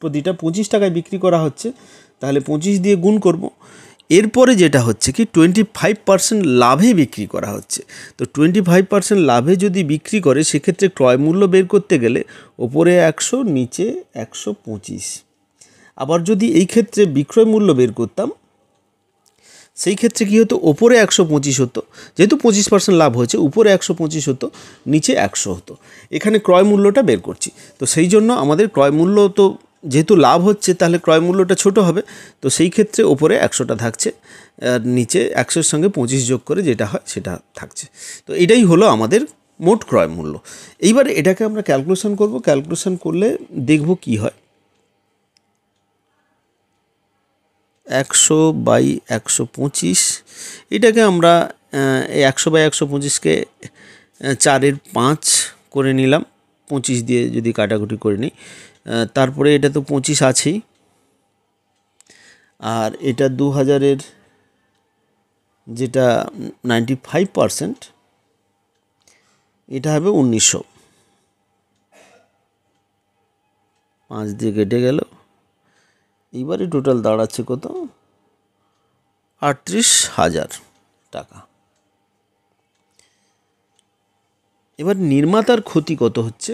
প্রতিটা 25 টাকায় বিক্রি করা হচ্ছে, তাহলে 25 দিয়ে গুণ করব। এরপরে যেটা হচ্ছে কি 25% লাভে বিক্রি করা হচ্ছে। তো 25% লাভে যদি বিক্রি করে সেক্ষেত্রে ক্রয় মূল্য বের করতে গেলে ওপরে 100, নিচে 125। আবার যদি এই ক্ষেত্রে বিক্রয় মূল্য বের করতাম সেই ক্ষেত্রে কী হতো? ওপরে 125 হতো, যেহেতু 25% লাভ হয়েছে, উপরে 125 হতো, নিচে 100 হতো। এখানে ক্রয় মূল্যটা বের করছি, তো সেই জন্য আমাদের ক্রয় মূল্য তো যেহেতু লাভ হচ্ছে তাহলে ক্রয় মূল্যটা ছোট হবে, তো সেই ক্ষেত্রে ওপরে 100টা থাকছে আর নিচে 100-র সঙ্গে 25 যোগ করে যেটা হয় সেটা থাকছে। তো এটাই হলো আমাদের মোট ক্রয় মূল্য। এইবার এটাকে আমরা ক্যালকুলেশন করব, ক্যালকুলেশন করলে দেখব কি হয়। 100/125, এটাকে আমরা এই 100/125কে 4-এর 5 করে নিলাম, 25 দিয়ে যদি কাটাকুটি করে নিই। তারপরে এটা তো 25 আছেই, আর এটা 2000-এর যেটা 95%, এটা হবে 1900। 5 দিয়ে কেটে গেল, এইবারে টোটাল দাঁড়াচ্ছে কত? 38,000 টাকা। এবার নির্মাতার ক্ষতি কত হচ্ছে?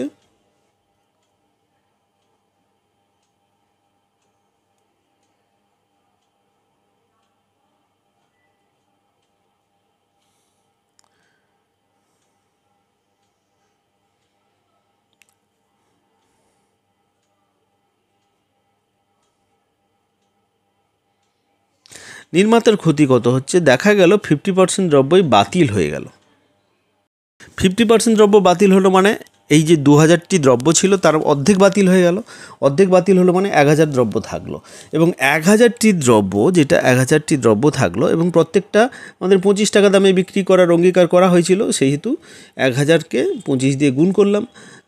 নির্মাতার ক্ষতি কত হচ্ছে? দেখা গেল 50% দ্রব্যই বাতিল হয়ে গেল। 50% দ্রব্য বাতিল হলো মানে এই যে 2000টি দ্রব্য ছিল তার অর্ধেক বাতিল হয়ে গেল। অর্ধেক বাতিল হলো মানে 1000 দ্রব্য থাকলো, এবং 1000টি দ্রব্য, যেটা 1000টি দ্রব্য থাকলো এবং প্রত্যেকটা আমাদের 25 টাকা দামে বিক্রি করার অঙ্গীকার করা হয়েছিল, সেহেতু 1000কে 25 দিয়ে গুণ করলাম।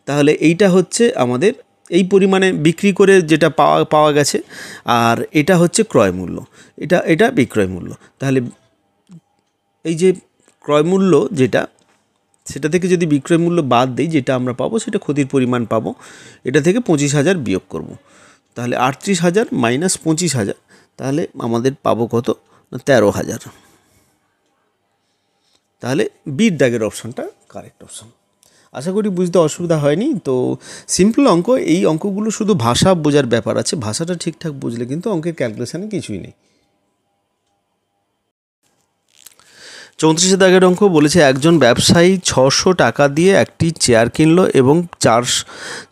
তাহলে এইটা হচ্ছে আমাদের এই পরিমাণে বিক্রি করে যেটা পাওয়া গেছে, আর এটা হচ্ছে ক্রয় মূল্য, এটা বিক্রয় মূল্য। তাহলে এই যে ক্রয় মূল্য যেটা, সেটা থেকে যদি বিক্রয় মূল্য বাদ দিই, যেটা আমরা পাবো সেটা ক্ষতির পরিমাণ পাবো। এটা থেকে 25,000 বিয়োগ করব, তাহলে 38,000 মাইনাস 25,000, তাহলে আমাদের পাবো কত? 13,000। তাহলে বির দাগের অপশানটা কারেক্ট অপশান। আশা করি বুঝতে অসুবিধা হয়নি। তো সিম্পল অঙ্ক, এই অঙ্কগুলো শুধু ভাষা বোঝার ব্যাপার আছে, ভাষাটা ঠিকঠাক বুঝলে কিন্তু অঙ্কের ক্যালকুলেশানে কিছুই নেই। 34 দাগের অঙ্ক বলেছে, একজন ব্যবসায়ী 600 টাকা দিয়ে একটি চেয়ার কিনলো এবং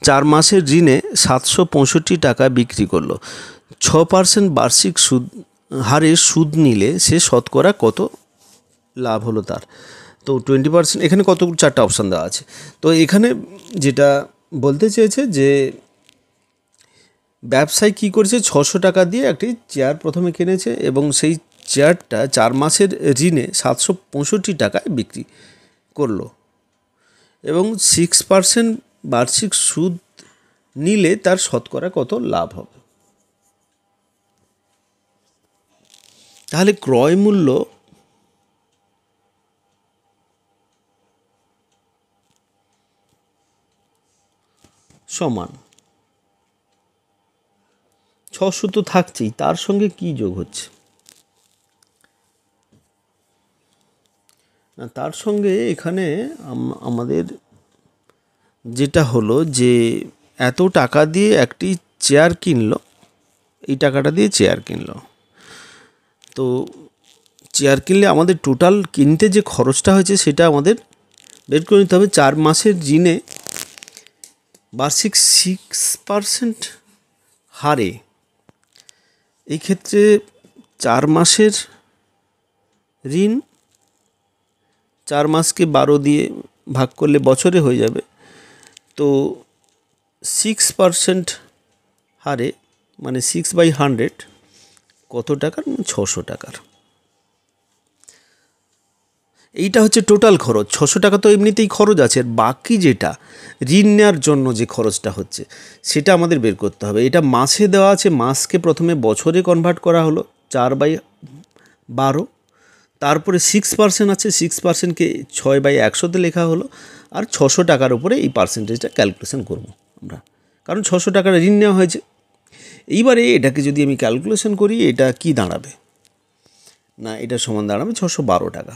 4 মাসের ঋণে 765 টাকা বিক্রি করলো। 6% বার্ষিক হারে সুদ নিলে সে শতকরা কত লাভ হলো তার? তো 20%, এখানে কত 4টা অপশান দেওয়া আছে। তো এখানে যেটা বলতে চেয়েছে যে ব্যবসায়ী কী করেছে, 600 টাকা দিয়ে একটি চেয়ার প্রথমে কিনেছে এবং সেই চেয়ারটা 4 মাসের ঋণে 765 টাকায় বিক্রি করলো, এবং 6% বার্ষিক সুদ নিলে তার শতকরা কত লাভ হবে? তাহলে ক্রয় মূল্য সমান 600 তো থাকছেই, তার সঙ্গে কি যোগ হচ্ছে না, তার সঙ্গে এখানে আমাদের যেটা হলো যে এত টাকা দিয়ে একটি চেয়ার কিনলো, এই টাকাটা দিয়ে চেয়ার কিনলো। তো চেয়ার কিনলে আমাদের টোটাল কিনতে যে খরচটা হয়েছে সেটা আমাদের বের করে নিতে হবে। 4 মাসের ঋণে বার্ষিক 6% হারে, এই ক্ষেত্রে 4 মাসের ঋণ, 4 মাসকে 12 দিয়ে ভাগ করলে বছরে হয়ে যাবে। তো 6% হারে মানে 6/100 কত টাকার? 600 টাকার। এইটা হচ্ছে টোটাল খরচ। 600 টাকা তো এমনিতেই খরচ আছে, আর বাকি যেটা ঋণ নেওয়ার জন্য যে খরচটা হচ্ছে সেটা আমাদের বের করতে হবে। এটা মাসে দেওয়া আছে, মাসকে প্রথমে বছরে কনভার্ট করা হলো 4/12, তারপরে 6% আছে, 6%কে 6/100তে লেখা হলো, আর 600 টাকার উপরে এই পার্সেন্টেজটা ক্যালকুলেশন করব আমরা, কারণ 600 টাকার ঋণ নেওয়া হয়েছে। এইবারে এটাকে যদি আমি ক্যালকুলেশন করি, এটা কি দাঁড়াবে না, এটা সমান দাঁড়াবে 612 টাকা।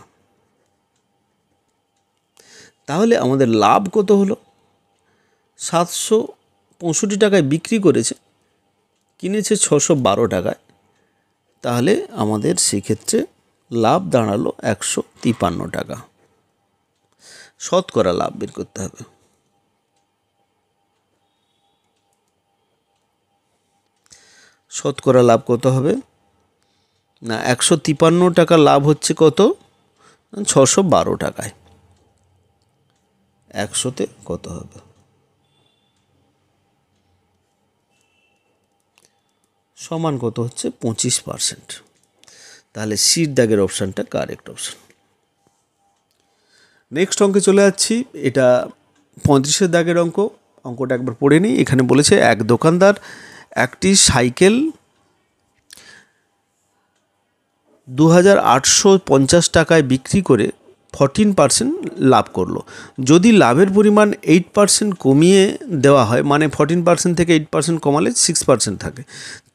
তাহলে আমাদের লাভ কত হলো? 765 টাকায় বিক্রি করেছে, কিনেছে 612 টাকায়, তাহলে আমাদের সেক্ষেত্রে লাভ দাঁড়ালো 153 টাকা। শতকরা লাভ বের করতে হবে। শতকরা লাভ কত হবে না 153 টাকা লাভ হচ্ছে কত 612 টাকায়। 100তে কত হবে সমান কত হচ্ছে 25%। তাহলে সির দাগের অপশানটা কারেক্ট অপশান। নেক্সট অঙ্কে চলে যাচ্ছি। এটা 35 দাগের অঙ্কটা একবার পড়ে নিই। এখানে বলেছে এক দোকানদার একটি সাইকেল 2850 টাকায় বিক্রি করে 14% লাভ করলো। যদি লাভের পরিমাণ 8% কমিয়ে দেওয়া হয়, মানে 14% থেকে 8% কমালে 6% থাকে,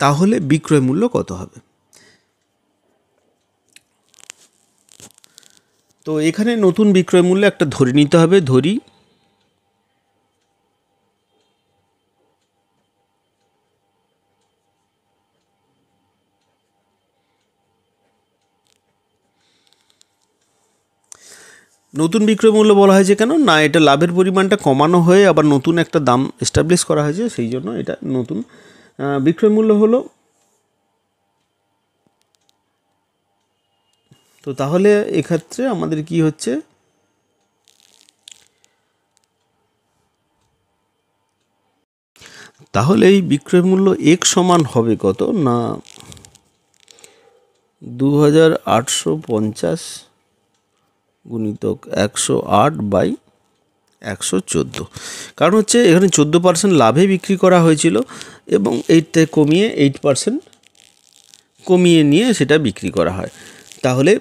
তাহলে বিক্রয় মূল্য কত হবে? তো এখানে নতুন বিক্রয় মূল্য একটা ধরে নিতে হবে। ধরি নতুন বিক্রয় মূল্য বলা হয়েছে কেন না, এটা লাভের পরিমাণটা কমানো হয়ে আবার নতুন একটা দাম এস্টাবলিশ করা হয়েছে, সেই জন্য এটা নতুন বিক্রয় মূল্য হলো। তো তাহলে এক্ষেত্রে আমাদের কি হচ্ছে, তাহলে এই বিক্রয় মূল্য এক সমান হবে কত না 2850 গুণিতক 108/114। কারণ হচ্ছে এখানে 14% লাভে বিক্রি করা হয়েছিল এবং এইটা কমিয়ে 8% কমিয়ে নিয়ে সেটা বিক্রি করা হয়। তাহলে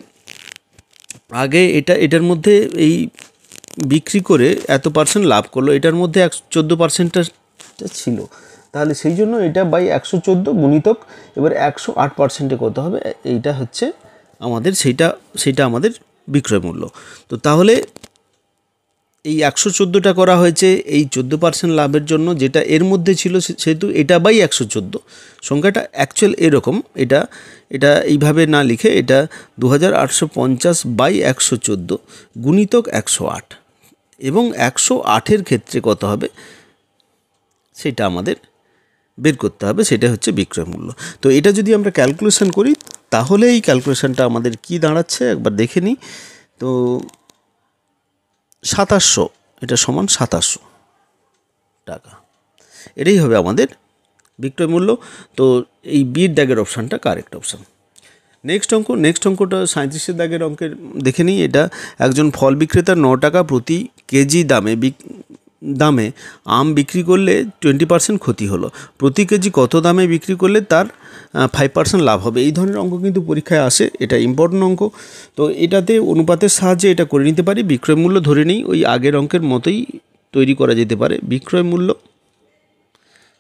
আগে এটার মধ্যে এই বিক্রি করে এত পার্সেন্ট লাভ করলো, এটার মধ্যে 14%টা ছিল, তাহলে সেই জন্য এটা বাই 114 গুণিতক এবার 108%-এ কত হবে, এইটা হচ্ছে আমাদের সেইটা আমাদের বিক্রয় মূল্য। তো তাহলে এই 114টা করা হয়েছে এই 14% লাভের জন্য, যেটা এর মধ্যে ছিল, সেহেতু এটা বাই 114 সংখ্যাটা অ্যাকচুয়াল এরকম। এটা এইভাবে না লিখে এটা 2850/114 গুণিতক 108, এবং 108-এর ক্ষেত্রে কত হবে সেটা আমাদের বের করতে হবে, সেটা হচ্ছে বিক্রয় মূল্য। তো এটা যদি আমরা ক্যালকুলেশন করি তাহলে এই ক্যালকুলেশনটা আমাদের কি দাঁড়াচ্ছে একবার দেখে নিই। তো 2700, এটা সমান 2700 টাকা, এটাই হবে আমাদের বিক্রয় মূল্য। তো এই বির দাগের অপশানটা কারেক্ট অপশান। নেক্সট অঙ্কটা 37 দাগের অঙ্কের দেখে নিই। এটা একজন ফল বিক্রেতা 9 টাকা প্রতি কেজি দামে আম বিক্রি করলে 20% ক্ষতি হলো। প্রতি কেজি কত দামে বিক্রি করলে তার 5% লাভ হবে? এই ধরনের অঙ্ক কিন্তু পরীক্ষায় আসে, এটা ইম্পর্টেন্ট অঙ্ক। তো এটাতে অনুপাতের সাহায্যে এটা করে নিতে পারি। বিক্রয় মূল্য ধরে নিই, ওই আগের অঙ্কের মতোই তৈরি করা যেতে পারে। বিক্রয় মূল্য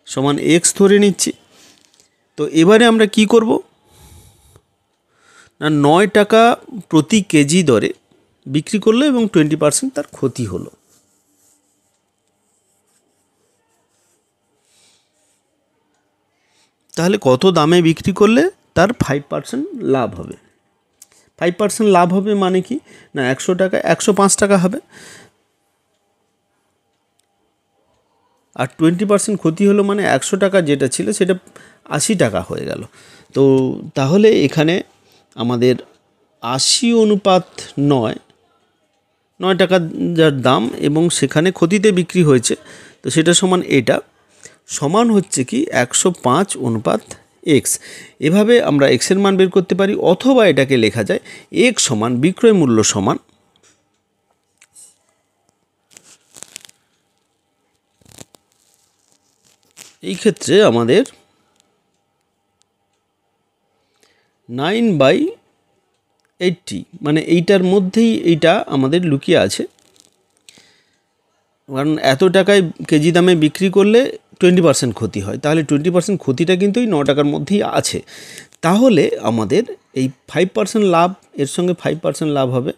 সমান x ধরে নিচ্ছি। তো এবারে আমরা কি করব না 9 টাকা প্রতি কেজি দরে বিক্রি করলো এবং 20% তার ক্ষতি হলো। তাহলে কত দামে বিক্রি করলে তার 5% লাভ হবে? 5% লাভ হবে মানে কি না 100 টাকা 105 টাকা হবে, আর 20% ক্ষতি হলো মানে 100 টাকা যেটা ছিল সেটা 80 টাকা হয়ে গেল। তো তাহলে এখানে আমাদের 80/9 টাকা যার দাম এবং সেখানে ক্ষতিতে বিক্রি হয়েছে, তো সেটা সমান এটা সমান হচ্ছে কি 105/x। এভাবে আমরা এক্সের মান বের করতে পারি, অথবা এটাকে লেখা যায় x সমান বিক্রয় মূল্য সমান এই ক্ষেত্রে আমাদের 9/80, মানে এইটার মধ্যেই এইটা আমাদের লুকিয়ে আছে। কারণ এত টাকায় কেজি দামে বিক্রি করলে 20% ক্ষতি হয়, তাহলে 20% ক্ষতিটা কিন্তু এই 9 টাকার মধ্যেই আছে। তাহলে আমাদের এই 5% লাভ, এর সঙ্গে 5% লাভ হবে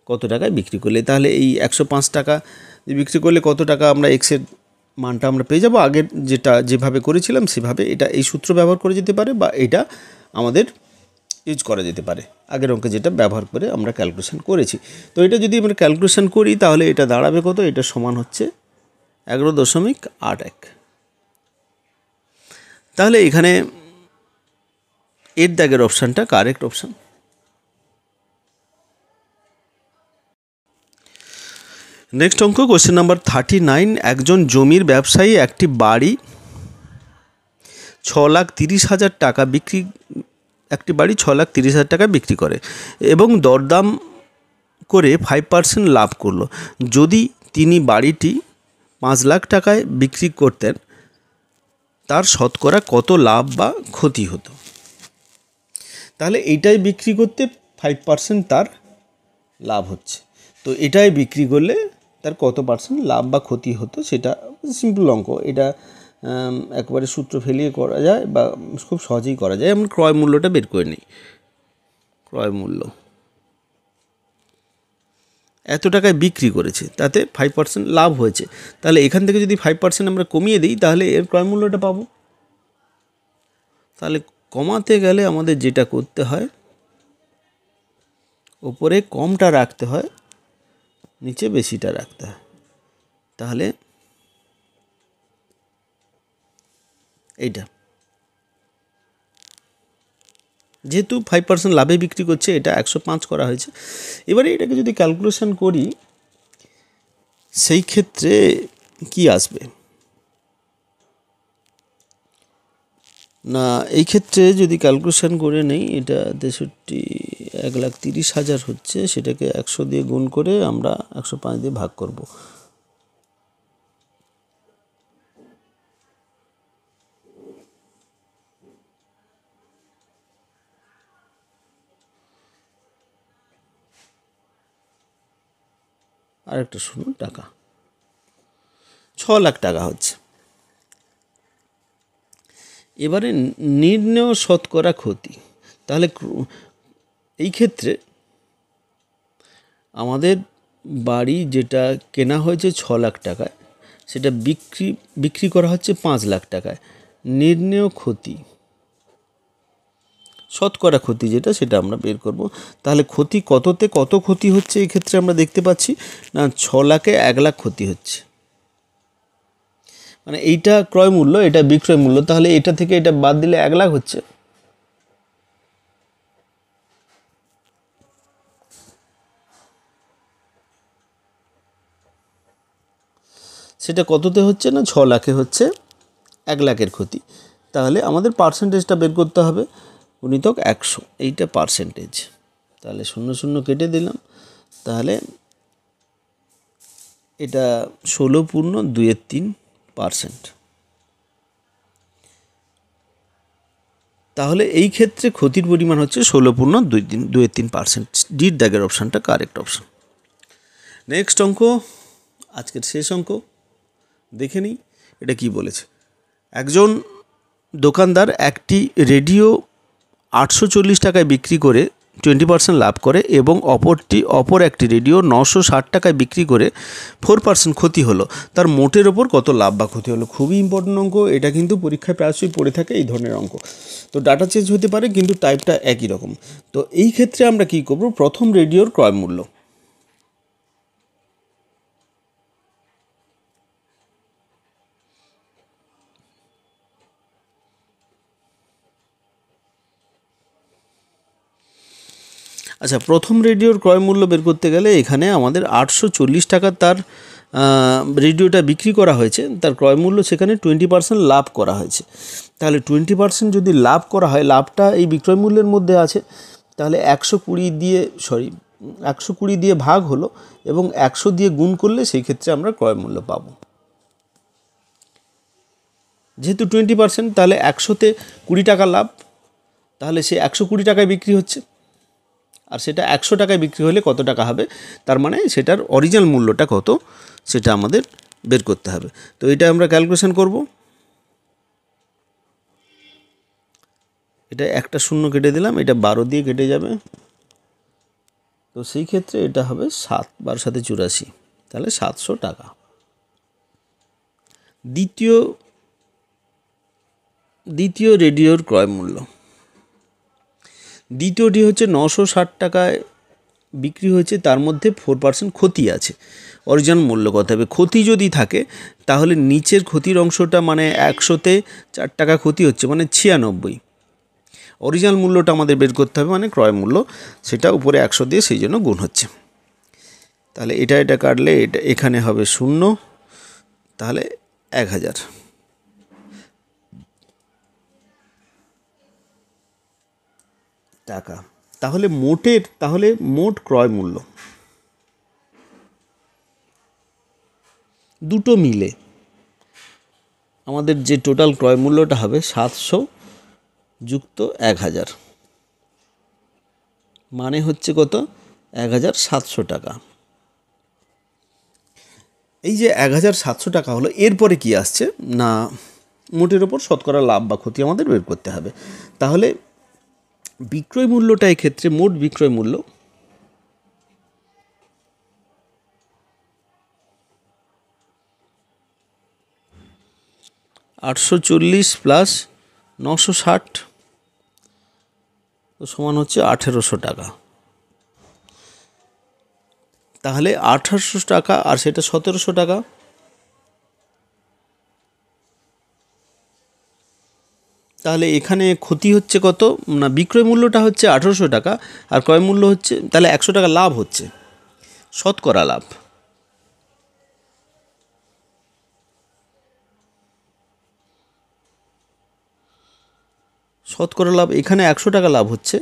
কত টাকায় বিক্রি করলে। তাহলে এই 105 টাকা বিক্রি করলে কত টাকা আমরা এক্সের মানটা আমরা পেয়ে যাব। আগের যেভাবে করেছিলাম সেভাবে এটা এই সূত্র ব্যবহার করে যেতে পারে, বা এটা আমাদের ইউজ করা যেতে পারে আগের অঙ্কে যেটা ব্যবহার করে আমরা ক্যালকুলেশন করেছি। তো এটা যদি আমরা ক্যালকুলেশন করি তাহলে এটা দাঁড়াবে কত, এটা সমান হচ্ছে 11.81। তাহলে এখানে এর দাগের অপশানটা কারেক্ট অপশান। নেক্সট অঙ্ক কোশ্চেন নাম্বার 39। একজন জমির ব্যবসায়ী একটি বাড়ি 6,30,000 টাকা বিক্রি করে এবং দরদাম করে 5% লাভ করলো। যদি তিনি বাড়িটি 5 লাখ টাকায় বিক্রি করতেন, তার শতকরা কত লাভ বা ক্ষতি হতো? তাহলে এইটাই বিক্রি করতে 5% তার লাভ হচ্ছে, তো এটাই বিক্রি করলে তার কত পার্সেন্ট লাভ বা ক্ষতি হতো, সেটা সিম্পল অঙ্ক। এটা একবারে সূত্র ফেলিয়ে করা যায় বা খুব সহজেই করা যায়। আমরা ক্রয় মূল্যটা বের করে নিই। ক্রয় মূল্য এত টাকায় বিক্রি করেছে, তাতে 5% লাভ হয়েছে। তাহলে এখান থেকে যদি 5% আমরা কমিয়ে দিই, তাহলে এর ক্রয় মূল্যটা পাবো। তাহলে কমাতে গেলে আমাদের যেটা করতে হয়, ওপরে কমটা রাখতে হয়, নিচে বেশিটা রাখতে হয়। তাহলে এইটা যেহেতু 5% লাভে বিক্রি করছে, এটা 105 করা হয়েছে। এবারে এটাকে যদি ক্যালকুলেশন করি, সেই ক্ষেত্রে কি আসবে না, এই ক্ষেত্রে যদি ক্যালকুলেশন করে নেই, এটা 1,30,000 হচ্ছে, সেটাকে 100 দিয়ে গুণ করে আমরা 105 দিয়ে ভাগ করব। আর একটা শূন্য টাকা, 6 লাখ টাকা হচ্ছে। এবারে নির্ণেয় শতকরা ক্ষতি। তাহলে এই ক্ষেত্রে আমাদের বাড়ি যেটা কেনা হয়েছে 6 লাখ টাকায়, সেটা বিক্রি করা হচ্ছে 5 লাখ টাকায়। নির্ণেয় ক্ষতি, শতকরা ক্ষতি যেটা, সেটা আমরা বের করব। তাহলে ক্ষতি কততে কত ক্ষতি হচ্ছে, এই ক্ষেত্রে আমরা দেখতে পাচ্ছি না 6 লাখে 1 লাখ ক্ষতি হচ্ছে। মানে এইটা ক্রয় মূল্য, এটা বিক্রয় মূল্য, তাহলে এটা থেকে এটা বাদ দিলে 1 লাখ হচ্ছে। সেটা কততে হচ্ছে না 6 লাখে হচ্ছে 1 লাখের ক্ষতি। তাহলে আমাদের পার্সেন্টেজটা বের করতে হবে, গুণিতক 100, এইটা পার্সেন্টেজ। তাহলে 0 কেটে দিলাম, তাহলে এটা 16.2%। তাহলে এই ক্ষেত্রে ক্ষতির পরিমাণ হচ্ছে 16.2% ডির দাগের অপশানটা কারেক্ট অপশান। নেক্সট অঙ্ক, আজকের শেষ অঙ্ক, দেখে নিই এটা কি বলেছে। একজন দোকানদার একটি রেডিও 840 টাকায় বিক্রি করে 20% লাভ করে এবং অপর একটি রেডিও 960 টাকায় বিক্রি করে 4% ক্ষতি হলো। তার মোটের ওপর কত লাভ বা ক্ষতি হলো? খুবই ইম্পর্টেন্ট অঙ্ক, এটা কিন্তু পরীক্ষায় প্রায়শই পড়ে থাকে এই ধরনের অঙ্ক। তো ডাটা চেঞ্জ হতে পারে, কিন্তু টাইপটা একই রকম। তো এই ক্ষেত্রে আমরা কি করব, প্রথম রেডিওর ক্রয় মূল্য, আচ্ছা, প্রথম রেডিওর ক্রয় মূল্য বের করতে গেলে এখানে আমাদের 840 টাকা তার রেডিওটা বিক্রি করা হয়েছে, তার ক্রয় মূল্য সেখানে 20% লাভ করা হয়েছে। তাহলে 20% যদি লাভ করা হয়, লাভটা এই বিক্রয় মূল্যের মধ্যে আছে, তাহলে 120 দিয়ে ভাগ হলো এবং 100 দিয়ে গুণ করলে সেই ক্ষেত্রে আমরা ক্রয় মূল্য পাবো। যেহেতু 20%, তাহলে 100তে 20 টাকা লাভ, তাহলে সে 120 টাকায় বিক্রি হচ্ছে, আর সেটা 100 টাকায় বিক্রি হলে কত টাকা হবে, তার মানে সেটার অরিজিনাল মূল্যটা কত, সেটা আমাদের বের করতে হবে। তো এটা আমরা ক্যালকুলেশন করব। এটা একটা শূন্য কেটে দিলাম, এটা 12 দিয়ে কেটে যাবে, তো সেই ক্ষেত্রে এটা হবে 7, 12 সাথে 84, তাহলে 700 টাকা। দ্বিতীয় রেডিওর ক্রয় মূল্য, দ্বিতীয়টি হচ্ছে 960 টাকায় বিক্রি হয়েছে, তার মধ্যে 4% ক্ষতি আছে। অরিজিনাল মূল্য কত হবে? ক্ষতি যদি থাকে তাহলে নিচের ক্ষতির অংশটা, মানে 100তে 4 টাকা ক্ষতি হচ্ছে, মানে 96, অরিজিনাল মূল্যটা আমাদের বের করতে হবে, মানে ক্রয় মূল্য, সেটা উপরে 100 দিয়ে সেই জন্য গুণ হচ্ছে। তাহলে এটা কাটলে এটা এখানে হবে 0, তাহলে 1000 টাকা। তাহলে মোট ক্রয় মূল্য দুটো মিলে আমাদের যে টোটাল ক্রয় মূল্যটা হবে 700 যুক্ত 1000, মানে হচ্ছে কত? 1700 টাকা। এই যে 1700 টাকা হলো, এরপরে কি আসছে না, মোটের ওপর শতকরা লাভ বা ক্ষতি আমাদের বের করতে হবে। তাহলে বিক্রয় মূল্যটা এক্ষেত্রে, মোট বিক্রয় মূল্য $840 প্লাস 960 সমান হচ্ছে 1800 টাকা। তাহলে 1800 টাকা আর সেটা 1700 টাকা, তাহলে এখানে ক্ষতি হচ্ছে কত না, বিক্রয় মূল্যটা হচ্ছে 1800 টাকা আর ক্রয় মূল্য হচ্ছে, তাহলে 100 টাকা লাভ হচ্ছে, শতকরা লাভ। শতকরা লাভ এখানে 100 টাকা লাভ হচ্ছে,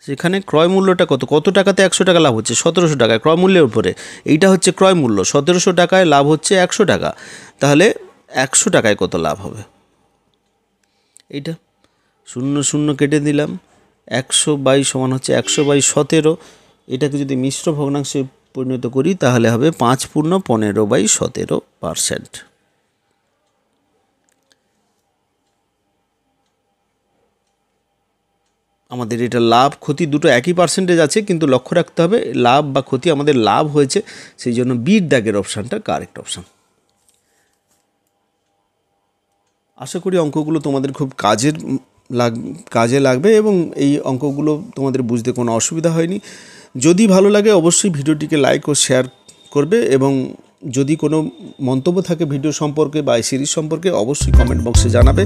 সেখানে ক্রয় মূল্যটা কত টাকাতে 100 টাকা লাভ হচ্ছে? 1700 টাকায় ক্রয় মূল্যের উপরে। এইটা হচ্ছে ক্রয় মূল্য, 1700 টাকায় লাভ হচ্ছে 100 টাকা। তাহলে 100 টাকায় কত লাভ হবে? এইটা 0 কেটে দিলাম, 100/, সমান হচ্ছে 100/17। এটাকে যদি মিশ্র ভগ্নাংশে পরিণত করি তাহলে হবে 5×15/17%। আমাদের এটা লাভ ক্ষতি দুটো একই পার্সেন্টেজ আছে, কিন্তু লক্ষ্য রাখতে হবে লাভ বা ক্ষতি আমাদের লাভ হয়েছে, সেই জন্য বির দাগের অপশানটা কারেক্ট অপশান। আশা করি অঙ্কগুলো তোমাদের খুব কাজে লাগবে এবং এই অঙ্কগুলো তোমাদের বুঝতে কোনো অসুবিধা হয়নি। যদি ভালো লাগে অবশ্যই ভিডিওটিকে লাইক ও শেয়ার করবে, এবং যদি কোনো মন্তব্য থাকে ভিডিও সম্পর্কে বা এই সিরিজ সম্পর্কে অবশ্যই কমেন্ট বক্সে জানাবে।